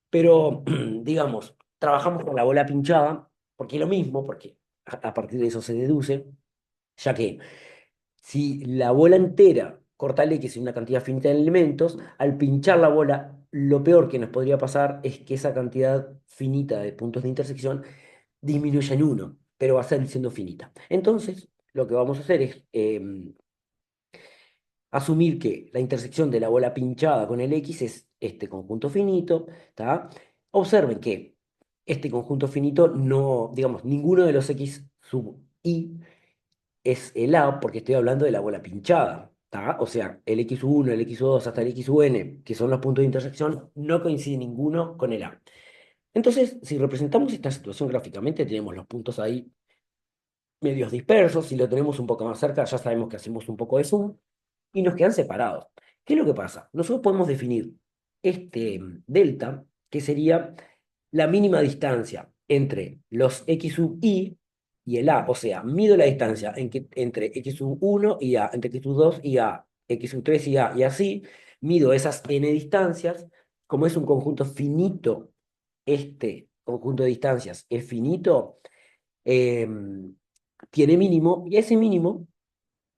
pero digamos, trabajamos con la bola pinchada, porque es lo mismo, porque a partir de eso se deduce, ya que si la bola entera corta el X en una cantidad finita de elementos, al pinchar la bola, lo peor que nos podría pasar es que esa cantidad finita de puntos de intersección disminuya en uno, pero va a seguir siendo finita. Entonces, lo que vamos a hacer es asumir que la intersección de la bola pinchada con el X es este conjunto finito, ¿tá? Observen que este conjunto finito no, digamos, ninguno de los X sub I es el A porque estoy hablando de la bola pinchada, ¿tá? O sea, el X1, el X2 hasta el XN, que son los puntos de intersección, no coincide ninguno con el A. Entonces, si representamos esta situación gráficamente, tenemos los puntos ahí medios dispersos. Si lo tenemos un poco más cerca, ya sabemos que hacemos un poco de zoom y nos quedan separados. ¿Qué es lo que pasa? Nosotros podemos definir este delta, que sería la mínima distancia entre los x sub i y el a, o sea, mido la distancia entre x sub 1 y a, entre x sub 2 y a, x sub 3 y a, y así, mido esas n distancias. Como es un conjunto finito, este conjunto de distancias es finito, tiene mínimo, y ese mínimo,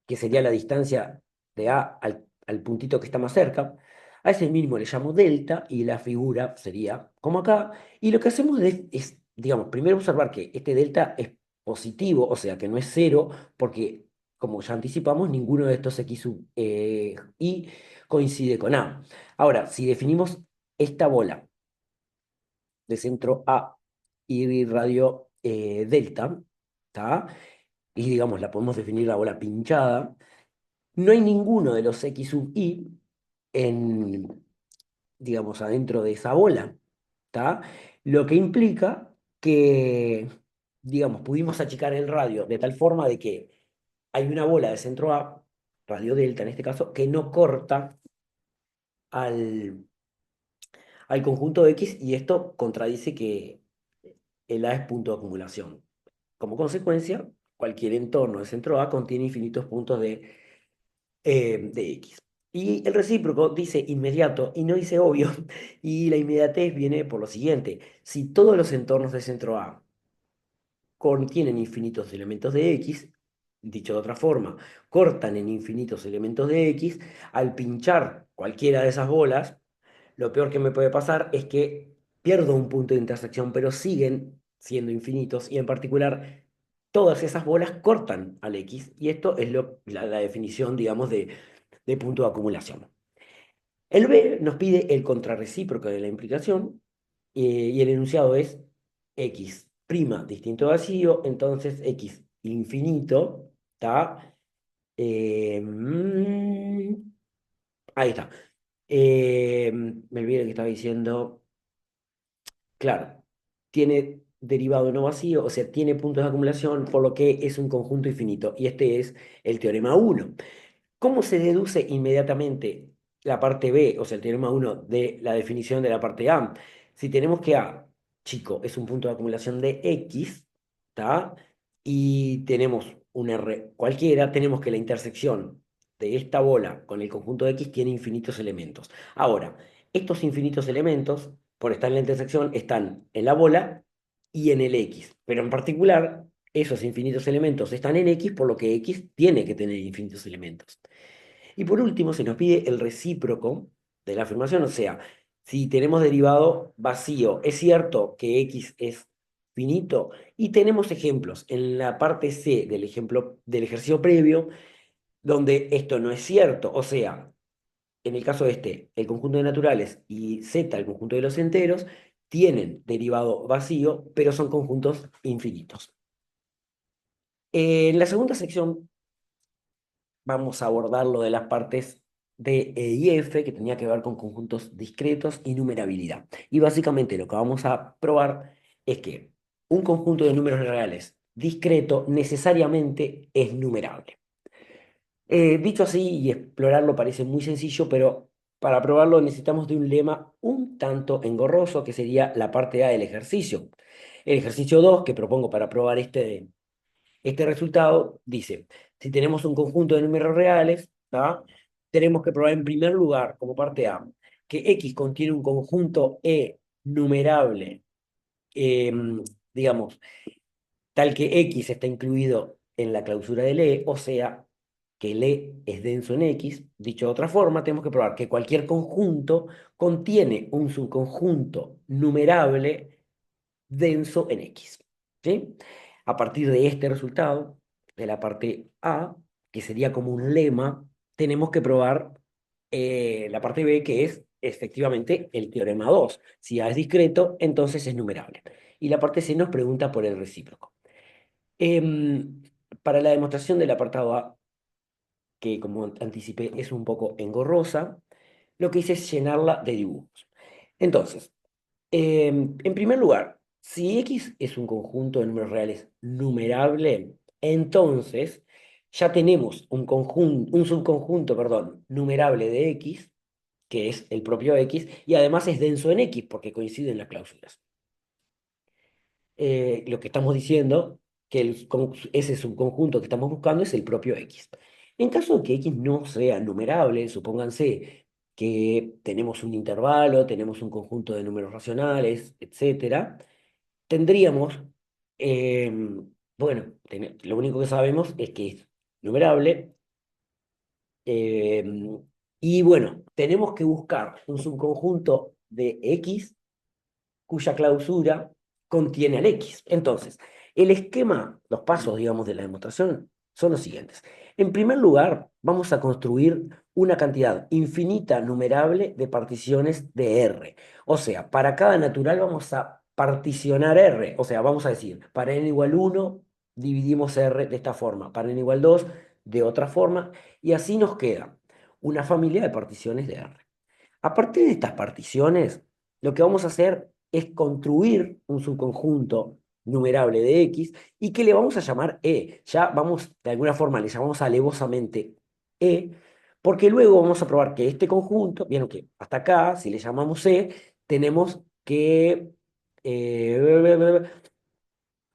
que sería la distancia de A al puntito que está más cerca, a ese mínimo le llamo delta y la figura sería como acá. Y lo que hacemos es, digamos, primero observar que este delta es positivo, o sea que no es cero, porque como ya anticipamos, ninguno de estos x sub i coincide con A. Ahora, si definimos esta bola de centro A y radio delta, ¿tá? Y digamos, la podemos definir la bola pinchada, no hay ninguno de los X sub i en, digamos, adentro de esa bola, ¿tá? Lo que implica que, digamos, pudimos achicar el radio de tal forma de que hay una bola de centro A, radio delta en este caso, que no corta al, al conjunto X y esto contradice que el A es punto de acumulación. Como consecuencia, cualquier entorno de centro A contiene infinitos puntos de X. Y el recíproco dice inmediato y no dice obvio. Y la inmediatez viene por lo siguiente. Si todos los entornos de centro A contienen infinitos elementos de X, dicho de otra forma, cortan en infinitos elementos de X, al pinchar cualquiera de esas bolas, lo peor que me puede pasar es que pierdo un punto de intersección, pero siguen siendo infinitos y en particular todas esas bolas cortan al X y esto es la definición, digamos, de punto de acumulación. El B nos pide el contrarrecíproco de la implicación y el enunciado es x' distinto de vacío, entonces x infinito, ¿está? Ahí está. Me olvidé lo que estaba diciendo. Claro, tiene derivado no vacío, o sea, tiene puntos de acumulación, por lo que es un conjunto infinito. Y este es el teorema 1. ¿Cómo se deduce inmediatamente la parte B, o sea, el teorema 1 de la definición de la parte A? Si tenemos que A, chico, es un punto de acumulación de X, ¿está? Y tenemos un R cualquiera, tenemos que la intersección de esta bola con el conjunto de X tiene infinitos elementos. Ahora, estos infinitos elementos, por estar en la intersección, están en la bola y en el X, pero en particular esos infinitos elementos están en X, por lo que X tiene que tener infinitos elementos. Y por último, se nos pide el recíproco de la afirmación, o sea, si tenemos derivado vacío, es cierto que X es finito, y tenemos ejemplos en la parte C del ejemplo del ejercicio previo, donde esto no es cierto, o sea, en el caso de este, el conjunto de naturales y Z, el conjunto de los enteros, tienen derivado vacío, pero son conjuntos infinitos. En la segunda sección vamos a abordar lo de las partes D, E y F, que tenía que ver con conjuntos discretos y numerabilidad. Y básicamente lo que vamos a probar es que un conjunto de números reales discreto necesariamente es numerable. Dicho así y explorarlo parece muy sencillo, pero para probarlo necesitamos de un lema un tanto engorroso, que sería la parte A del ejercicio. El ejercicio 2 que propongo para probar este resultado dice, si tenemos un conjunto de números reales, ¿tá? Tenemos que probar en primer lugar, como parte A, que X contiene un conjunto E numerable, digamos, tal que X está incluido en la clausura del E, o sea, que el E es denso en X. Dicho de otra forma, tenemos que probar que cualquier conjunto contiene un subconjunto numerable denso en X. ¿Sí? A partir de este resultado, de la parte A, que sería como un lema, tenemos que probar la parte B, que es efectivamente el teorema 2. Si A es discreto, entonces es numerable. Y la parte C nos pregunta por el recíproco. Em, para la demostración del apartado A, que como anticipé es un poco engorrosa, lo que hice es llenarla de dibujos. Entonces, en primer lugar, si X es un conjunto de números reales numerable, entonces ya tenemos un subconjunto, perdón, numerable de X, que es el propio X, y además es denso en X porque coinciden las cláusulas. Lo que estamos diciendo, que ese subconjunto que estamos buscando es el propio X. En caso de que X no sea numerable, supónganse que tenemos un intervalo, tenemos un conjunto de números racionales, etcétera, tendríamos, bueno, lo único que sabemos es que es numerable, y bueno, tenemos que buscar un subconjunto de X cuya clausura contiene al X. Entonces, el esquema, los pasos, digamos, de la demostración son los siguientes. En primer lugar, vamos a construir una cantidad infinita numerable de particiones de R. O sea, para cada natural vamos a particionar R. O sea, vamos a decir, para n igual 1 dividimos R de esta forma, para n igual 2 de otra forma, y así nos queda una familia de particiones de R. A partir de estas particiones, lo que vamos a hacer es construir un subconjunto numerable de X y que le vamos a llamar E. Ya vamos, de alguna forma, le llamamos alevosamente E, porque luego vamos a probar que este conjunto, vieron que hasta acá, si le llamamos E, tenemos que,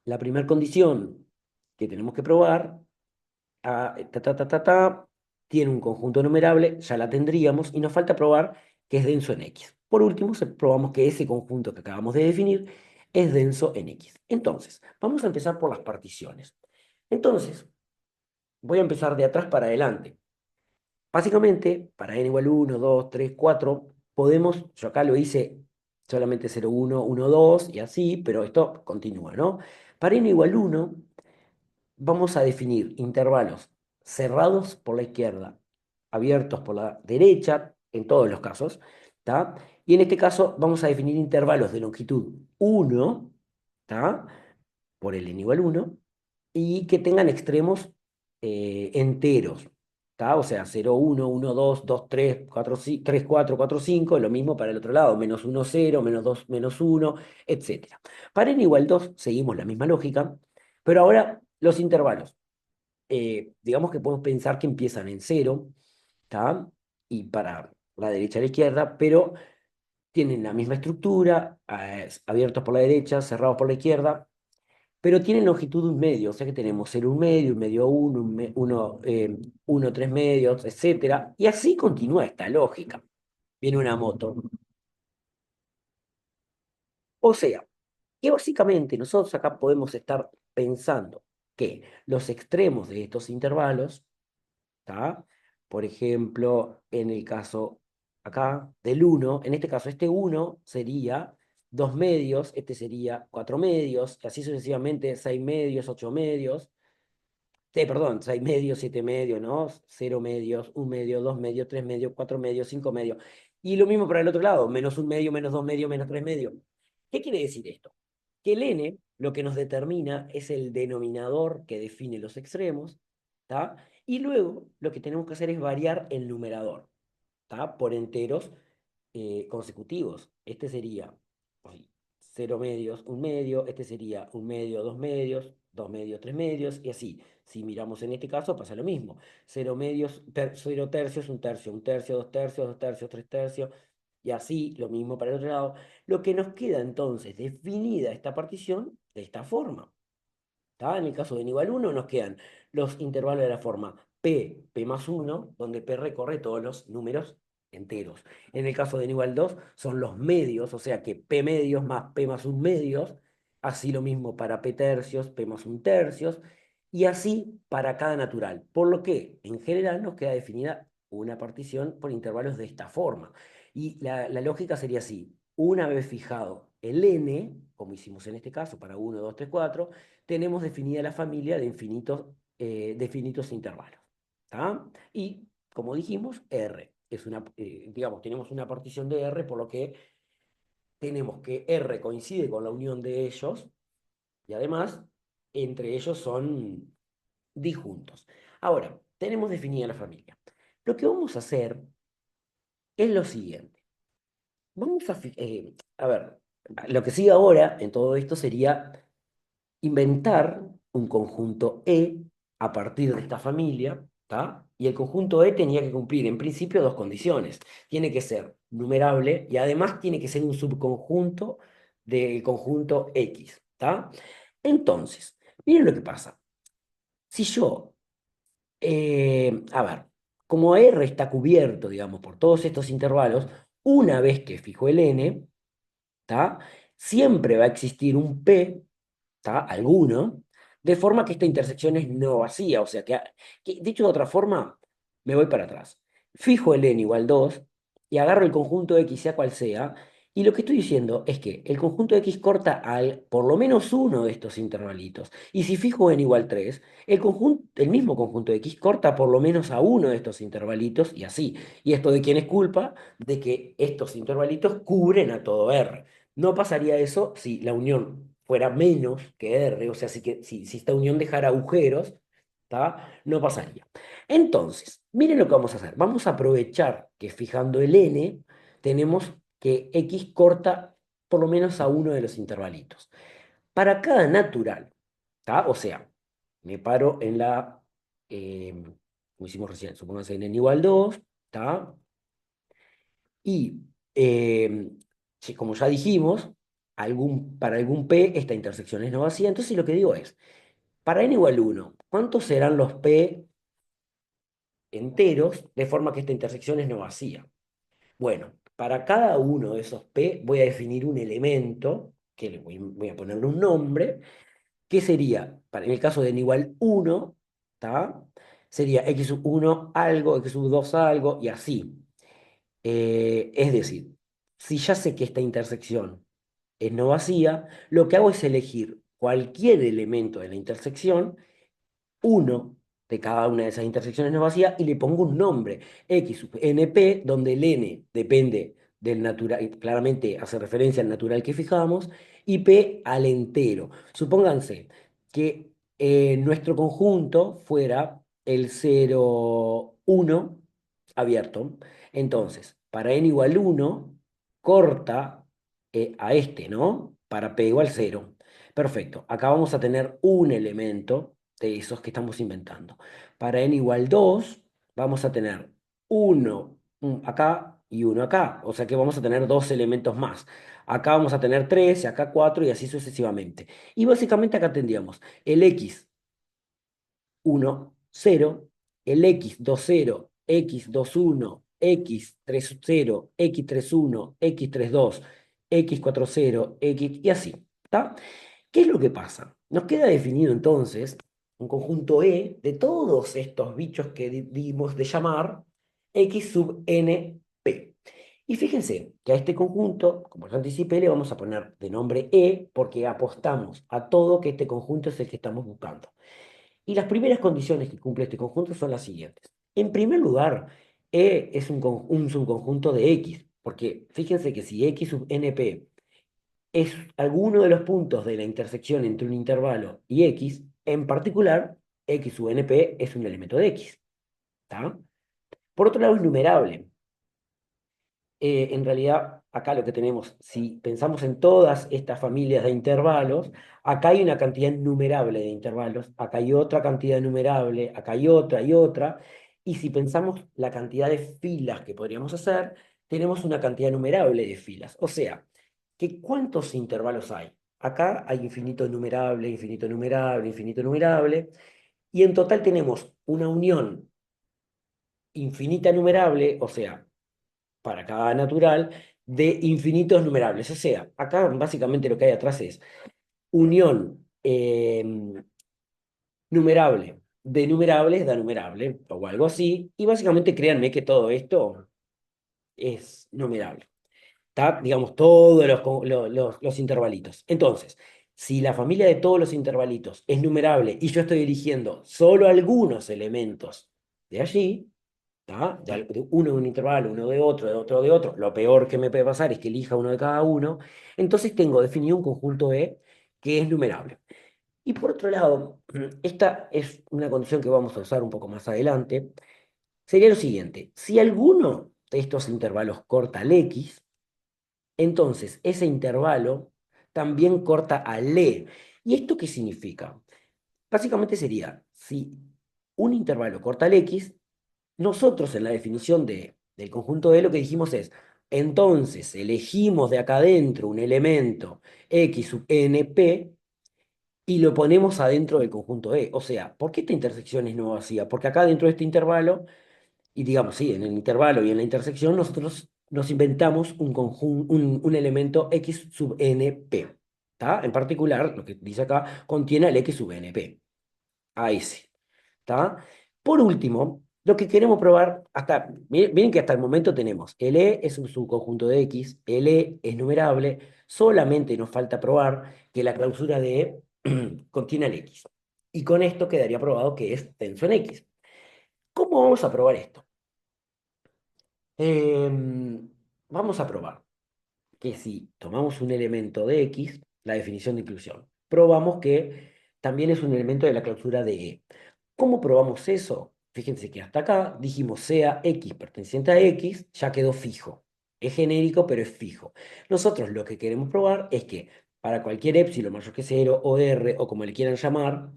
la primera condición que tenemos que probar tiene un conjunto numerable, ya la tendríamos, y nos falta probar que es denso en X. Por último, probamos que ese conjunto que acabamos de definir es denso en X. Entonces, vamos a empezar por las particiones. Entonces, voy a empezar de atrás para adelante. Básicamente, para n igual 1, 2, 3, 4, podemos, yo acá lo hice solamente 0, 1, 1, 2 y así, pero esto continúa, ¿no? Para n igual 1 vamos a definir intervalos cerrados por la izquierda, abiertos por la derecha, en todos los casos, ¿tá? Y en este caso vamos a definir intervalos de longitud 1, ¿tá? Por el n igual 1, y que tengan extremos enteros, ¿tá? O sea, 0, 1, 1, 2, 2, 3, 4, 3, 4, 4, 5, lo mismo para el otro lado, menos 1, 0, menos 2, menos 1, etcétera. Para n igual 2 seguimos la misma lógica, pero ahora los intervalos. Digamos que podemos pensar que empiezan en 0, ¿tá? Y para la derecha a la izquierda, pero tienen la misma estructura, abiertos por la derecha, cerrados por la izquierda, pero tienen longitud un medio, o sea que tenemos 0, un medio 1, 1, 3 medios, etcétera. Y así continúa esta lógica. Viene una moto. O sea, que básicamente nosotros acá podemos estar pensando que los extremos de estos intervalos, ¿tá? Por ejemplo, en el caso acá del uno, en este caso este uno sería 2 medios, este sería 4 medios, y así sucesivamente 6 medios, 8 medios, perdón, 6 medios, 7 medios, ¿no? Cero medios, un medio, 2 medios, 3 medios, 4 medios, 5 medios. Y lo mismo para el otro lado, menos un medio, menos 2 medios, menos 3 medios. ¿Qué quiere decir esto? Que el n lo que nos determina es el denominador que define los extremos, ¿tá? Y luego lo que tenemos que hacer es variar el numerador, ¿tá? Por enteros consecutivos. Este sería 0 medios, un medio, este sería un medio, 2 medios, 2 medios, 3 medios, y así. Si miramos en este caso, pasa lo mismo. 0 medios, 0 tercios, un tercio, 2 tercios, 2 tercios, 3 tercios, y así, lo mismo para el otro lado. Lo que nos queda entonces definida esta partición de esta forma. ¿Tá? En el caso de n igual 1 nos quedan los intervalos de la forma p más 1, donde p recorre todos los números enteros. En el caso de n igual 2 son los medios, o sea que p medios más p más 1 medios, así lo mismo para p tercios, p más 1 tercios, y así para cada natural. Por lo que en general nos queda definida una partición por intervalos de esta forma. Y la lógica sería así: una vez fijado el n, como hicimos en este caso para 1, 2, 3, 4, tenemos definida la familia de finitos intervalos. ¿Tá? Y, como dijimos, R es una, digamos, tenemos una partición de R, por lo que tenemos que R coincide con la unión de ellos, y además, entre ellos son disjuntos. Ahora, tenemos definida la familia. Lo que vamos a hacer es lo siguiente. A ver, lo que sigue ahora en todo esto sería inventar un conjunto E a partir de esta familia, ¿tá? Y el conjunto E tenía que cumplir en principio dos condiciones. Tiene que ser numerable y además tiene que ser un subconjunto del conjunto X, ¿tá? Entonces, miren lo que pasa. Si yo, a ver, como R está cubierto, digamos, por todos estos intervalos, una vez que fijo el n, ¿tá? Siempre va a existir un P, ¿tá? Alguno, de forma que esta intersección es no vacía, o sea que, dicho de otra forma, me voy para atrás. Fijo el n igual 2 y agarro el conjunto X, sea cual sea, y lo que estoy diciendo es que el conjunto X corta al por lo menos uno de estos intervalitos. Y si fijo n igual 3, el mismo conjunto X corta por lo menos a uno de estos intervalitos, y así. ¿Y esto de quién es culpa? De que estos intervalitos cubren a todo R. No pasaría eso si la unión fuera menos que R, o sea, si esta unión dejara agujeros, ¿tá? No pasaría. Entonces, miren lo que vamos a hacer. Vamos a aprovechar que fijando el n, tenemos que X corta por lo menos a uno de los intervalitos. Para cada natural, ¿tá? O sea, me paro en como hicimos recién, supongamos en n igual 2, ¿tá? Y como ya dijimos, para algún P esta intersección es no vacía. Entonces lo que digo es, para n igual 1, ¿cuántos serán los P enteros de forma que esta intersección es no vacía? Bueno, para cada uno de esos P voy a definir un elemento, que voy a ponerle un nombre, que sería, en el caso de n igual 1, ¿tá? Sería x sub 1 algo, x sub 2 algo, y así. Es decir, si ya sé que esta intersección es no vacía, lo que hago es elegir cualquier elemento de la intersección, uno de cada una de esas intersecciones no vacía, y le pongo un nombre, x sub np, donde el n depende del natural, y claramente hace referencia al natural que fijamos, y p al entero. Supónganse que nuestro conjunto fuera el 0, 1 abierto. Entonces, para n igual 1, corta a este, ¿no? Para p igual 0. Perfecto. Acá vamos a tener un elemento de esos que estamos inventando. Para n igual 2, vamos a tener uno acá y uno acá. O sea que vamos a tener dos elementos más. Acá vamos a tener tres, y acá cuatro, y así sucesivamente. Y básicamente acá tendríamos el x 1, 0, el x2, 0, x2, 1, x3, 0, x3, 1, x3, 2, x4, 0, x, y así. ¿Está? ¿Qué es lo que pasa? Nos queda definido entonces un conjunto E de todos estos bichos que dimos de llamar x sub n p. Y fíjense que a este conjunto, como ya anticipé, le vamos a poner de nombre E porque apostamos a todo que este conjunto es el que estamos buscando. Y las primeras condiciones que cumple este conjunto son las siguientes. En primer lugar, E es un subconjunto de X, porque fíjense que si X sub NP es alguno de los puntos de la intersección entre un intervalo y X, en particular, X sub NP es un elemento de X. ¿Tá? Por otro lado, es numerable. En realidad, acá lo que tenemos, si pensamos en todas estas familias de intervalos, acá hay una cantidad innumerable de intervalos, acá hay otra cantidad innumerable, acá hay otra y otra, y si pensamos la cantidad de filas que podríamos hacer, tenemos una cantidad innumerable de filas. O sea, que ¿cuántos intervalos hay? Acá hay infinito numerable, infinito numerable, infinito numerable, y en total tenemos una unión infinita numerable, o sea, para cada natural, de infinitos numerables. O sea, acá básicamente lo que hay atrás es unión numerable de numerables da numerable, o algo así, y básicamente créanme que todo esto es numerable. ¿Está? Digamos, todos los intervalitos. Entonces, si la familia de todos los intervalitos es numerable y yo estoy eligiendo solo algunos elementos de allí, ¿tá? De uno de un intervalo, uno de otro de otro, lo peor que me puede pasar es que elija uno de cada uno, entonces tengo definido un conjunto E que es numerable. Y por otro lado, esta es una condición que vamos a usar un poco más adelante, sería lo siguiente: si alguno de estos intervalos corta al X, entonces ese intervalo también corta al E. ¿Y esto qué significa? Básicamente sería, si un intervalo corta al X, nosotros en la definición del conjunto E lo que dijimos es, entonces elegimos de acá adentro un elemento X sub NP y lo ponemos adentro del conjunto E. O sea, ¿por qué esta intersección es no vacía? Porque acá dentro de este intervalo, y digamos, sí, en el intervalo y en la intersección, nosotros nos inventamos un elemento X sub NP. ¿Tá? En particular, lo que dice acá, contiene al X sub NP. A ese. ¿Tá? Por último, lo que queremos probar, miren que hasta el momento tenemos, el E es un subconjunto de X, el E es numerable, solamente nos falta probar que la clausura de E contiene el X. Y con esto quedaría probado que es tenso en X. ¿Cómo vamos a probar esto? Vamos a probar que si tomamos un elemento de X, la definición de inclusión, probamos que también es un elemento de la clausura de E. ¿Cómo probamos eso? Fíjense que hasta acá dijimos sea X perteneciente a X, ya quedó fijo. Es genérico, pero es fijo. Nosotros lo que queremos probar es que para cualquier épsilon mayor que cero, o R, o como le quieran llamar,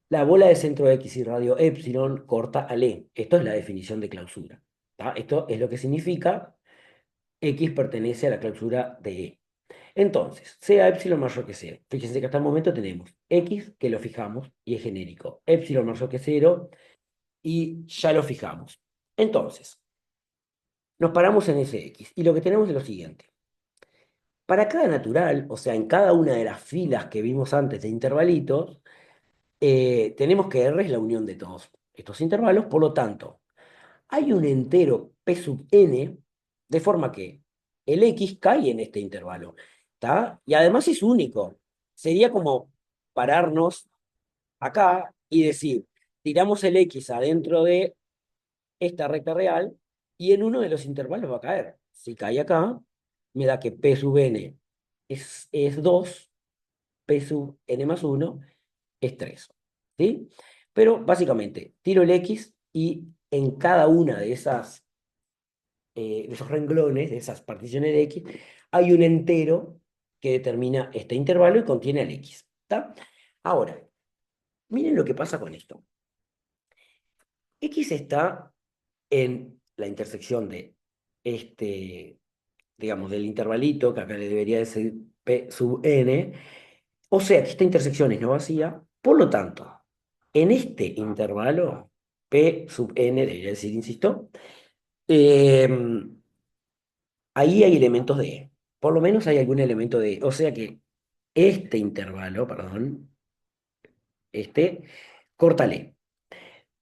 la bola de centro X y radio épsilon corta al E. Esto es la definición de clausura. ¿Tá? Esto es lo que significa X pertenece a la clausura de E. Entonces, sea épsilon mayor que cero. Fíjense que hasta el momento tenemos X, que lo fijamos y es genérico. Épsilon mayor que cero y ya lo fijamos. Entonces, nos paramos en ese X y lo que tenemos es lo siguiente. Para cada natural, o sea, en cada una de las filas que vimos antes de intervalitos, tenemos que R es la unión de todos estos intervalos, por lo tanto, hay un entero P sub n, de forma que el X cae en este intervalo, ¿está? Y además es único. Sería como pararnos acá y decir, tiramos el X adentro de esta recta real y en uno de los intervalos va a caer. Si cae acá, me da que P sub n es 2, P sub n más uno es 3. ¿Sí? Pero básicamente, tiro el X y en cada una de esos renglones, de esas particiones de X, hay un entero que determina este intervalo y contiene al X. ¿Está? Ahora, miren lo que pasa con esto. X está en la intersección de este, digamos, del intervalito, que acá le debería decir P sub n, o sea que esta intersección es no vacía, por lo tanto, en este intervalo, P sub n, debería decir, insisto, eh, ahí hay elementos de E. Por lo menos hay algún elemento de E. O sea que este intervalo, perdón, este, córtale.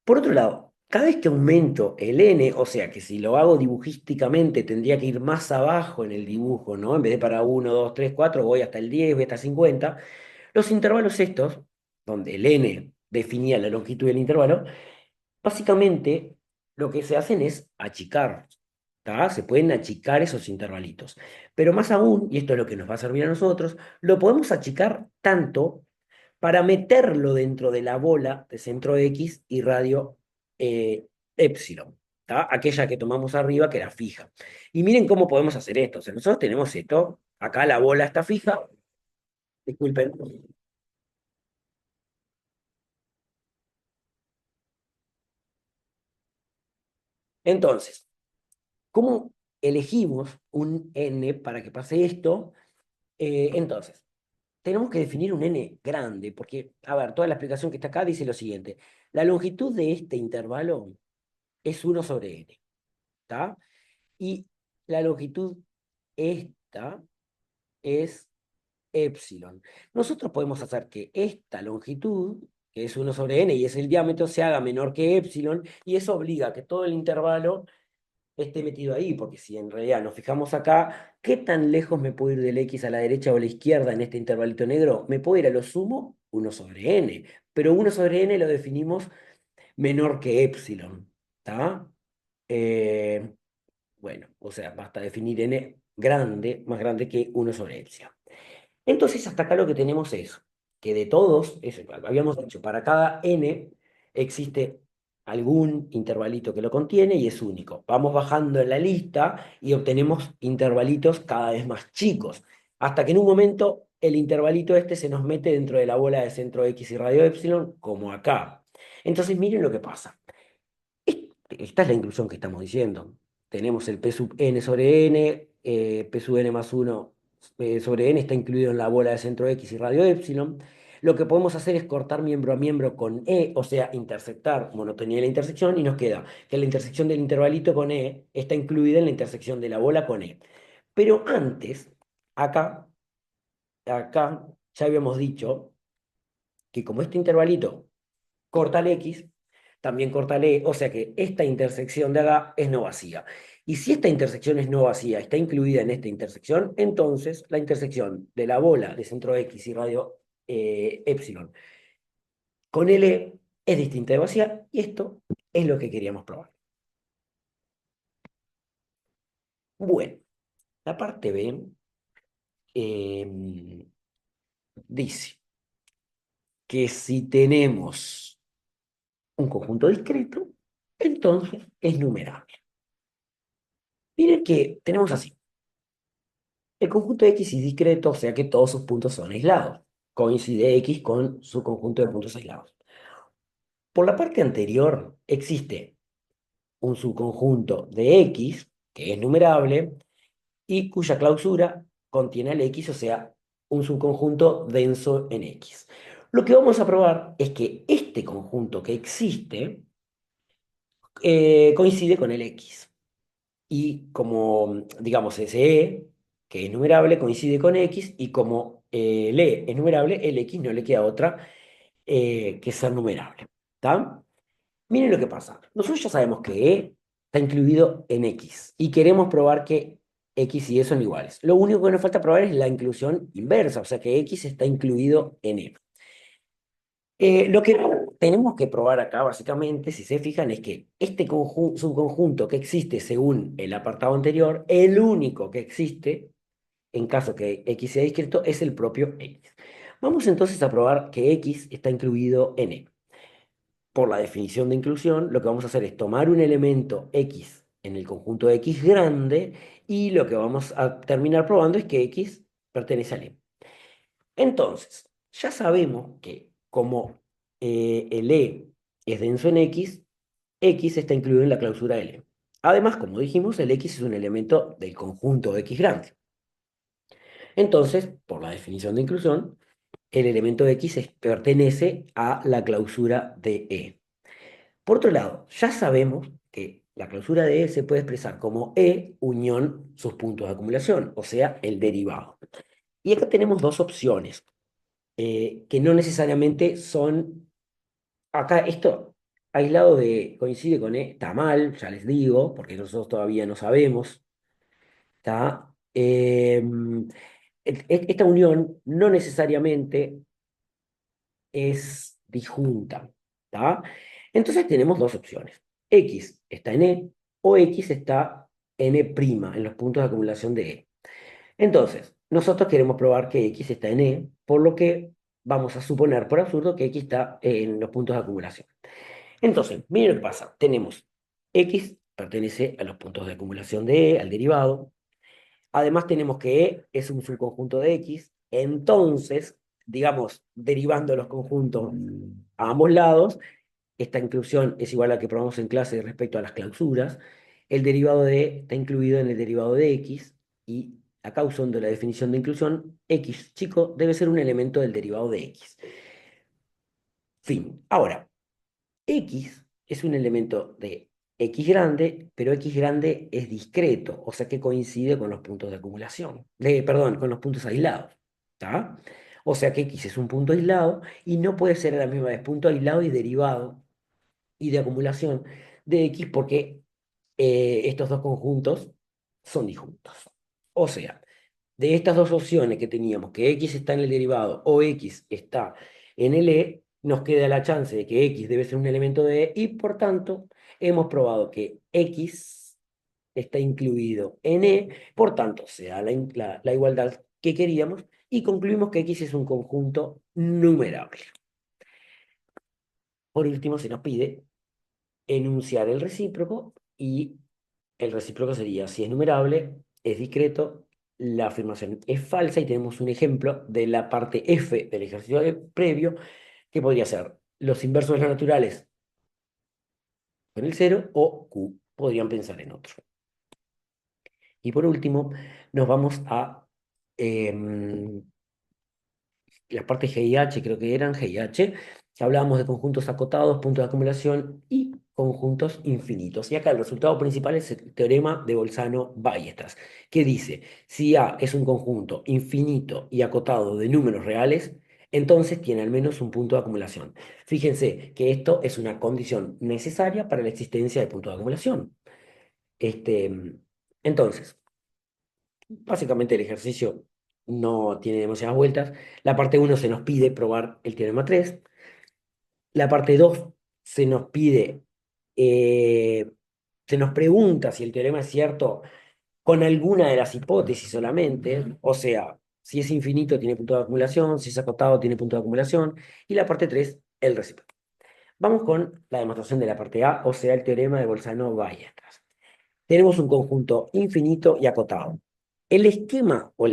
Por otro lado, cada vez que aumento el n, o sea que si lo hago dibujísticamente tendría que ir más abajo en el dibujo, ¿no? En vez de para 1, 2, 3, 4, voy hasta el 10, voy hasta 50. Los intervalos estos, donde el n definía la longitud del intervalo, básicamente lo que se hacen es achicar, ¿tá? Se pueden achicar esos intervalitos. Pero más aún, y esto es lo que nos va a servir a nosotros, lo podemos achicar tanto para meterlo dentro de la bola de centro X y radio epsilon. ¿tá? Aquella que tomamos arriba, que era fija. Y miren cómo podemos hacer esto. O sea, nosotros tenemos esto, acá la bola está fija, disculpen. Entonces, ¿cómo elegimos un n para que pase esto? Entonces, tenemos que definir un n grande, porque, a ver, toda la explicación que está acá dice lo siguiente. La longitud de este intervalo es 1/n, ¿está? Y la longitud esta es epsilon. Nosotros podemos hacer que esta longitud, que es 1/n y es el diámetro, se haga menor que epsilon, y eso obliga a que todo el intervalo esté metido ahí, porque si en realidad nos fijamos acá, ¿qué tan lejos me puedo ir del x a la derecha o a la izquierda en este intervalito negro? Me puedo ir a lo sumo 1/n, pero 1/n lo definimos menor que epsilon, ¿está? Eh, bueno, o sea, basta definir n grande, más grande que 1/epsilon. Entonces, hasta acá lo que tenemos es que de todos, habíamos dicho, para cada n existe algún intervalito que lo contiene y es único. Vamos bajando en la lista y obtenemos intervalitos cada vez más chicos, hasta que en un momento el intervalito este se nos mete dentro de la bola de centro x y radio epsilon, como acá. Entonces, miren lo que pasa. Esta es la inclusión que estamos diciendo. Tenemos el P sub n sobre n, P sub n más 1 sobre n está incluido en la bola de centro X y radio epsilon. Lo que podemos hacer es cortar miembro a miembro con E, o sea, intersectar monotonía de la intersección, y nos queda que la intersección del intervalito con E está incluida en la intersección de la bola con E. Pero antes, acá, acá ya habíamos dicho que como este intervalito corta el X, también corta el E, o sea que esta intersección de acá es no vacía. Y si esta intersección es no vacía, está incluida en esta intersección, entonces la intersección de la bola de centro X y radio epsilon con el E es distinta de vacía, y esto es lo que queríamos probar. Bueno, la parte B dice que si tenemos un conjunto discreto, entonces es numerable. Miren que tenemos así. El conjunto X es discreto, o sea que todos sus puntos son aislados. Coincide X con su conjunto de puntos aislados. Por la parte anterior existe un subconjunto de X, que es numerable, y cuya clausura contiene al X, o sea, un subconjunto denso en X. Lo que vamos a probar es que este conjunto que existe coincide con el X. Y como, digamos, ese E, que es numerable, coincide con X, y como el E es numerable, el X no le queda otra que ser numerable. ¿Está? Miren lo que pasa. Nosotros ya sabemos que E está incluido en X y queremos probar que X y E son iguales. Lo único que nos falta probar es la inclusión inversa, o sea que X está incluido en E. Lo que tenemos que probar acá, básicamente, si se fijan, es que este subconjunto que existe según el apartado anterior, el único que existe, en caso que X sea discreto, es el propio X. Vamos entonces a probar que X está incluido en E. Por la definición de inclusión, lo que vamos a hacer es tomar un elemento X en el conjunto de X grande, y lo que vamos a terminar probando es que X pertenece al E. Entonces, ya sabemos que como el E es denso en X, X está incluido en la clausura del E. Además, como dijimos, el X es un elemento del conjunto de X grande. Entonces, por la definición de inclusión, el elemento X pertenece a la clausura de E. Por otro lado, ya sabemos que la clausura de E se puede expresar como E unión sus puntos de acumulación, o sea, el derivado. Y acá tenemos dos opciones que no necesariamente son. Acá esto aislado de coincide con E está mal, ya les digo, porque nosotros todavía no sabemos. ¿Está? Esta unión no necesariamente es disjunta. ¿Está? Entonces tenemos dos opciones. X está en E o X está en E', en los puntos de acumulación de E. Entonces, nosotros queremos probar que X está en E, por lo que vamos a suponer por absurdo que X está en los puntos de acumulación. Entonces, miren lo que pasa. Tenemos X pertenece a los puntos de acumulación de E, al derivado. Además tenemos que E es un subconjunto de X, entonces, digamos, derivando los conjuntos a ambos lados, esta inclusión es igual a la que probamos en clase respecto a las clausuras. El derivado de E está incluido en el derivado de X y acá usando la definición de inclusión, X chico debe ser un elemento del derivado de X. Fin. Ahora, X es un elemento de X grande, pero X grande es discreto, o sea que coincide con los puntos de acumulación, perdón, con los puntos aislados. ¿Está? O sea que X es un punto aislado y no puede ser a la misma vez punto aislado y derivado y de acumulación de X porque estos dos conjuntos son disjuntos. O sea, de estas dos opciones que teníamos, que X está en el derivado o X está en el E, nos queda la chance de que X debe ser un elemento de E y por tanto hemos probado que X está incluido en E, por tanto se da la igualdad que queríamos y concluimos que X es un conjunto numerable. Por último, se nos pide enunciar el recíproco y el recíproco sería, si es numerable, es discreto, la afirmación es falsa y tenemos un ejemplo de la parte F del ejercicio previo que podría ser los inversos de los naturales con el cero o Q, podrían pensar en otro. Y por último, nos vamos a las partes G y H, creo que eran G y H, hablábamos de conjuntos acotados, puntos de acumulación y conjuntos infinitos. Y acá el resultado principal es el teorema de Bolzano-Ballestas, que dice, si A es un conjunto infinito y acotado de números reales, entonces tiene al menos un punto de acumulación. Fíjense que esto es una condición necesaria para la existencia de puntos de acumulación. Este, entonces, básicamente el ejercicio no tiene demasiadas vueltas. La parte uno se nos pide probar el teorema 3. La parte 2 se nos pide, eh, se nos pregunta si el teorema es cierto con alguna de las hipótesis solamente, o sea, si es infinito tiene punto de acumulación, si es acotado tiene punto de acumulación, y la parte 3 el recíproco. Vamos con la demostración de la parte A, o sea, el teorema de Bolzano-Ballestas. Tenemos un conjunto infinito y acotado. El esquema o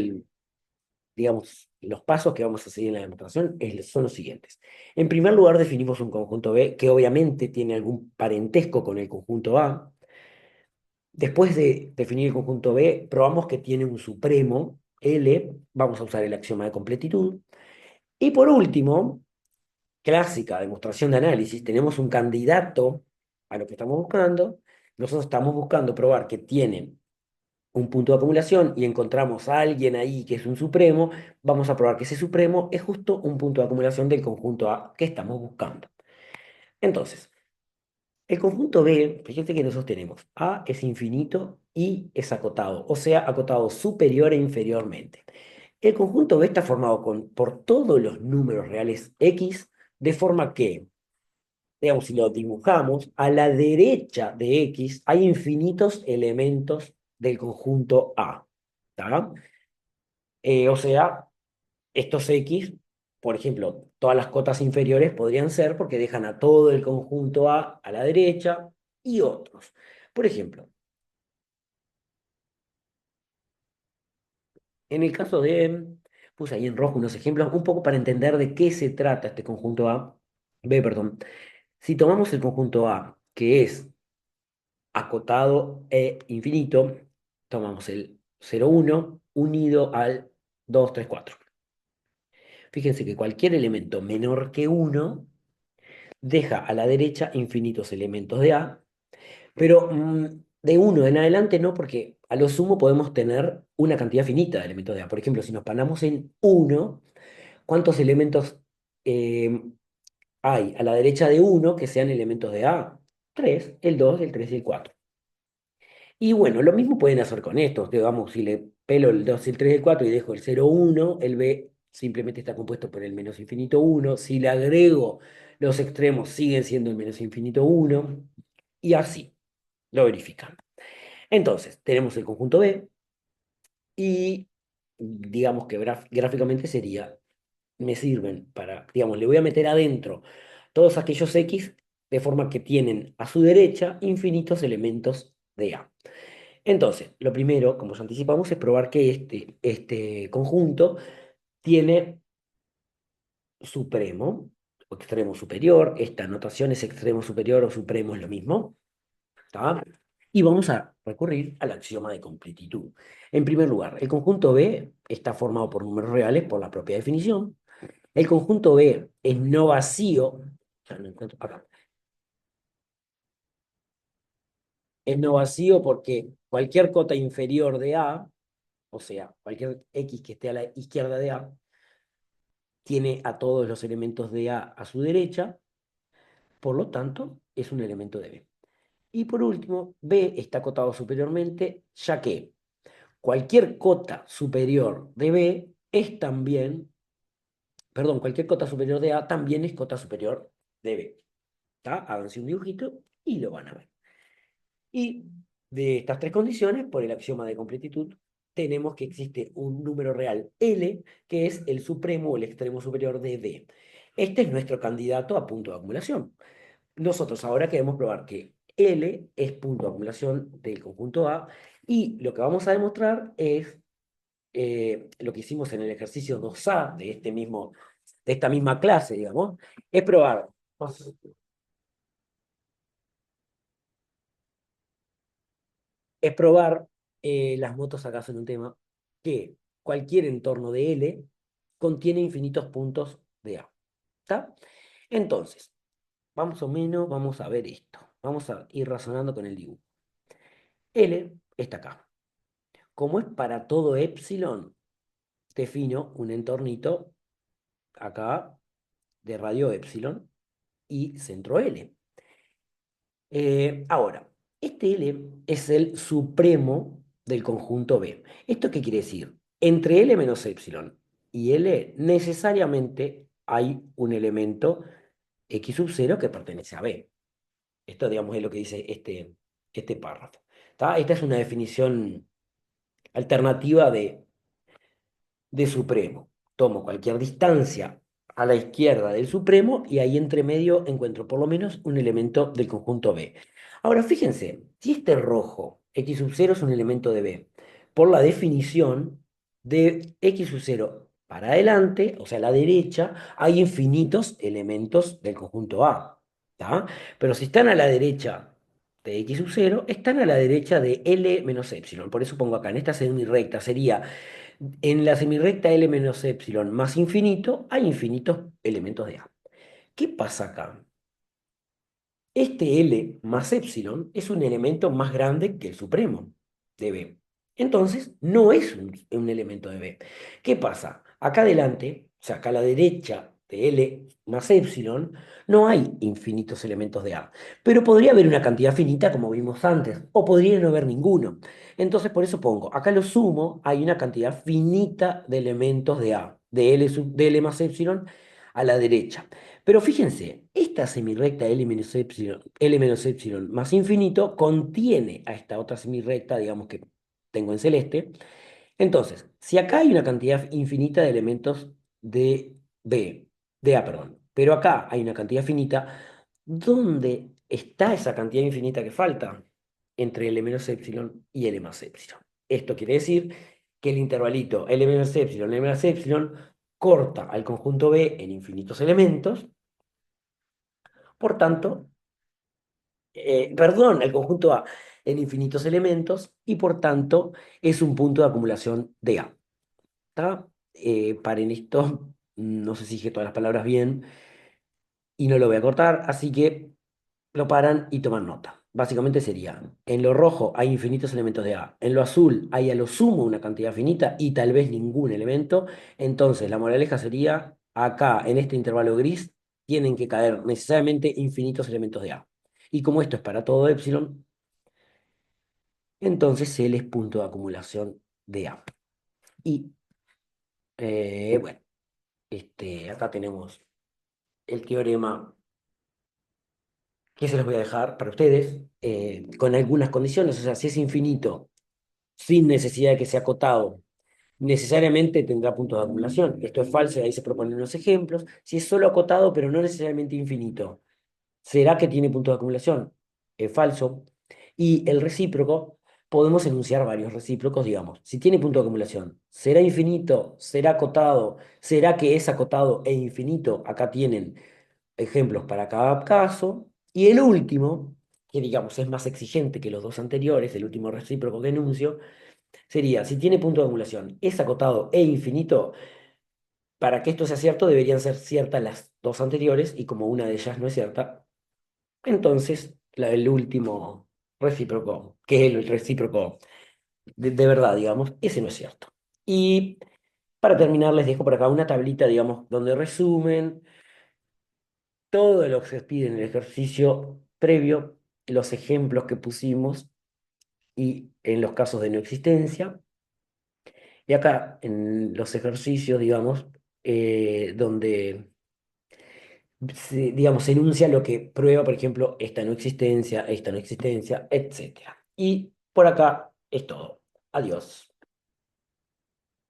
digamos, los pasos que vamos a seguir en la demostración son los siguientes. En primer lugar, definimos un conjunto B que obviamente tiene algún parentesco con el conjunto A. Después de definir el conjunto B, probamos que tiene un supremo L. Vamos a usar el axioma de completitud. Y por último, clásica demostración de análisis, tenemos un candidato a lo que estamos buscando. Nosotros estamos buscando probar que tiene un punto de acumulación y encontramos a alguien ahí que es un supremo, vamos a probar que ese supremo es justo un punto de acumulación del conjunto A que estamos buscando. Entonces, el conjunto B, fíjate que nosotros tenemos A es infinito y es acotado, o sea, acotado superior e inferiormente. El conjunto B está formado por todos los números reales X, de forma que, digamos, si lo dibujamos, a la derecha de X hay infinitos elementos del conjunto A. ¿Tá? O sea, estos X, por ejemplo, todas las cotas inferiores podrían ser porque dejan a todo el conjunto A la derecha y otros. Por ejemplo, en el caso de, puse ahí en rojo unos ejemplos, un poco para entender de qué se trata este conjunto B, perdón. Si tomamos el conjunto A, que es acotado e infinito, tomamos el 0,1 unido al 2, 3, 4. Fíjense que cualquier elemento menor que 1 deja a la derecha infinitos elementos de A, pero de 1 en adelante no, porque a lo sumo podemos tener una cantidad finita de elementos de A. Por ejemplo, si nos paramos en 1, ¿cuántos elementos eh, hay a la derecha de 1 que sean elementos de A? 3, el 2, el 3 y el 4. Y bueno, lo mismo pueden hacer con estos. Digamos, si le pelo el 2, el 3 y el 4 y dejo el 0, 1, el B simplemente está compuesto por el menos infinito 1. Si le agrego los extremos, siguen siendo el menos infinito 1. Y así lo verifican. Entonces, tenemos el conjunto B y digamos que gráficamente sería, me sirven para, digamos, le voy a meter adentro todos aquellos X de forma que tienen a su derecha infinitos elementos de A. Entonces, lo primero, como ya anticipamos, es probar que este conjunto tiene supremo o extremo superior. Esta notación es extremo superior o supremo, es lo mismo. ¿Está? Y vamos a recurrir al axioma de completitud. En primer lugar, el conjunto B está formado por números reales por la propia definición. El conjunto B es no vacío, ya no encuentro acá, es no vacío porque cualquier cota inferior de A, o sea, cualquier X que esté a la izquierda de A, tiene a todos los elementos de A su derecha, por lo tanto, es un elemento de B. Y por último, B está acotado superiormente, ya que cualquier cota superior de B es también, perdón, cualquier cota superior de A también es cota superior de B. ¿Está? Háganse un dibujito y lo van a ver. Y de estas tres condiciones, por el axioma de completitud, tenemos que existe un número real L, que es el supremo o el extremo superior de D. Este es nuestro candidato a punto de acumulación. Nosotros ahora queremos probar que L es punto de acumulación del conjunto A y lo que vamos a demostrar es lo que hicimos en el ejercicio 2A de esta misma clase, digamos, es probar, es probar, las motos acá son un tema, que cualquier entorno de L contiene infinitos puntos de A. ¿Está? Entonces, vamos o menos, vamos a ver esto. Vamos a ir razonando con el dibujo. L está acá. Como es para todo epsilon, defino un entornito acá de radio epsilon y centro L. Ahora, este L es el supremo del conjunto B. ¿Esto qué quiere decir? Entre L menos epsilon y L necesariamente hay un elemento X sub 0 que pertenece a B. Esto, digamos, es lo que dice este párrafo. ¿Tá? Esta es una definición alternativa de supremo. Tomo cualquier distancia a la izquierda del supremo y ahí entre medio encuentro por lo menos un elemento del conjunto B. Ahora fíjense, si este rojo, X sub 0 es un elemento de B, por la definición de X sub 0 para adelante, o sea, a la derecha, hay infinitos elementos del conjunto A. ¿Tá? Pero si están a la derecha de X sub 0, están a la derecha de L menos epsilon. Por eso pongo acá, en esta semirrecta sería en la semirrecta L menos epsilon más infinito, hay infinitos elementos de A. ¿Qué pasa acá? Este L más epsilon es un elemento más grande que el supremo de B. Entonces, no es un elemento de B. ¿Qué pasa? Acá adelante, o sea, acá a la derecha de L más epsilon, no hay infinitos elementos de A. Pero podría haber una cantidad finita, como vimos antes, o podría no haber ninguno. Entonces, por eso pongo, acá lo sumo, hay una cantidad finita de elementos de A, de L más epsilon a la derecha. Pero fíjense, esta semirrecta L menos epsilon más infinito contiene a esta otra semirrecta, digamos que tengo en celeste. Entonces, si acá hay una cantidad infinita de elementos de B, de A, perdón, pero acá hay una cantidad finita, ¿dónde está esa cantidad infinita que falta? Entre L menos epsilon y L más epsilon. Esto quiere decir que el intervalito L menos epsilon corta al conjunto B en infinitos elementos. Por tanto, perdón, el conjunto A en infinitos elementos y por tanto es un punto de acumulación de A. ¿Está? Paren esto, no sé si dije todas las palabras bien y no lo voy a cortar, así que lo paran y toman nota. Básicamente sería, en lo rojo hay infinitos elementos de A, en lo azul hay a lo sumo una cantidad finita y tal vez ningún elemento, entonces la moraleja sería, acá en este intervalo gris tienen que caer necesariamente infinitos elementos de A. Y como esto es para todo epsilon, entonces L es punto de acumulación de A. Y bueno, acá tenemos el teorema que se los voy a dejar para ustedes, con algunas condiciones, o sea, si es infinito, sin necesidad de que sea acotado, necesariamente tendrá puntos de acumulación. Esto es falso y ahí se proponen unos ejemplos. Si es solo acotado, pero no necesariamente infinito, ¿será que tiene puntos de acumulación? Es falso. Y el recíproco, podemos enunciar varios recíprocos, digamos. Si tiene punto de acumulación, será infinito, será acotado, será que es acotado e infinito. Acá tienen ejemplos para cada caso. Y el último, que digamos es más exigente que los dos anteriores, el último recíproco que enuncio, sería, si tiene punto de acumulación, es acotado e infinito, para que esto sea cierto deberían ser ciertas las dos anteriores y como una de ellas no es cierta, entonces el último recíproco, que es el recíproco de verdad, digamos, ese no es cierto. Y para terminar les dejo por acá una tablita, digamos, donde resumen todo lo que se pide en el ejercicio previo, los ejemplos que pusimos y en los casos de no existencia. Y acá en los ejercicios, digamos, donde digamos, se enuncia lo que prueba, por ejemplo, esta no existencia, etcétera. Y por acá es todo. Adiós.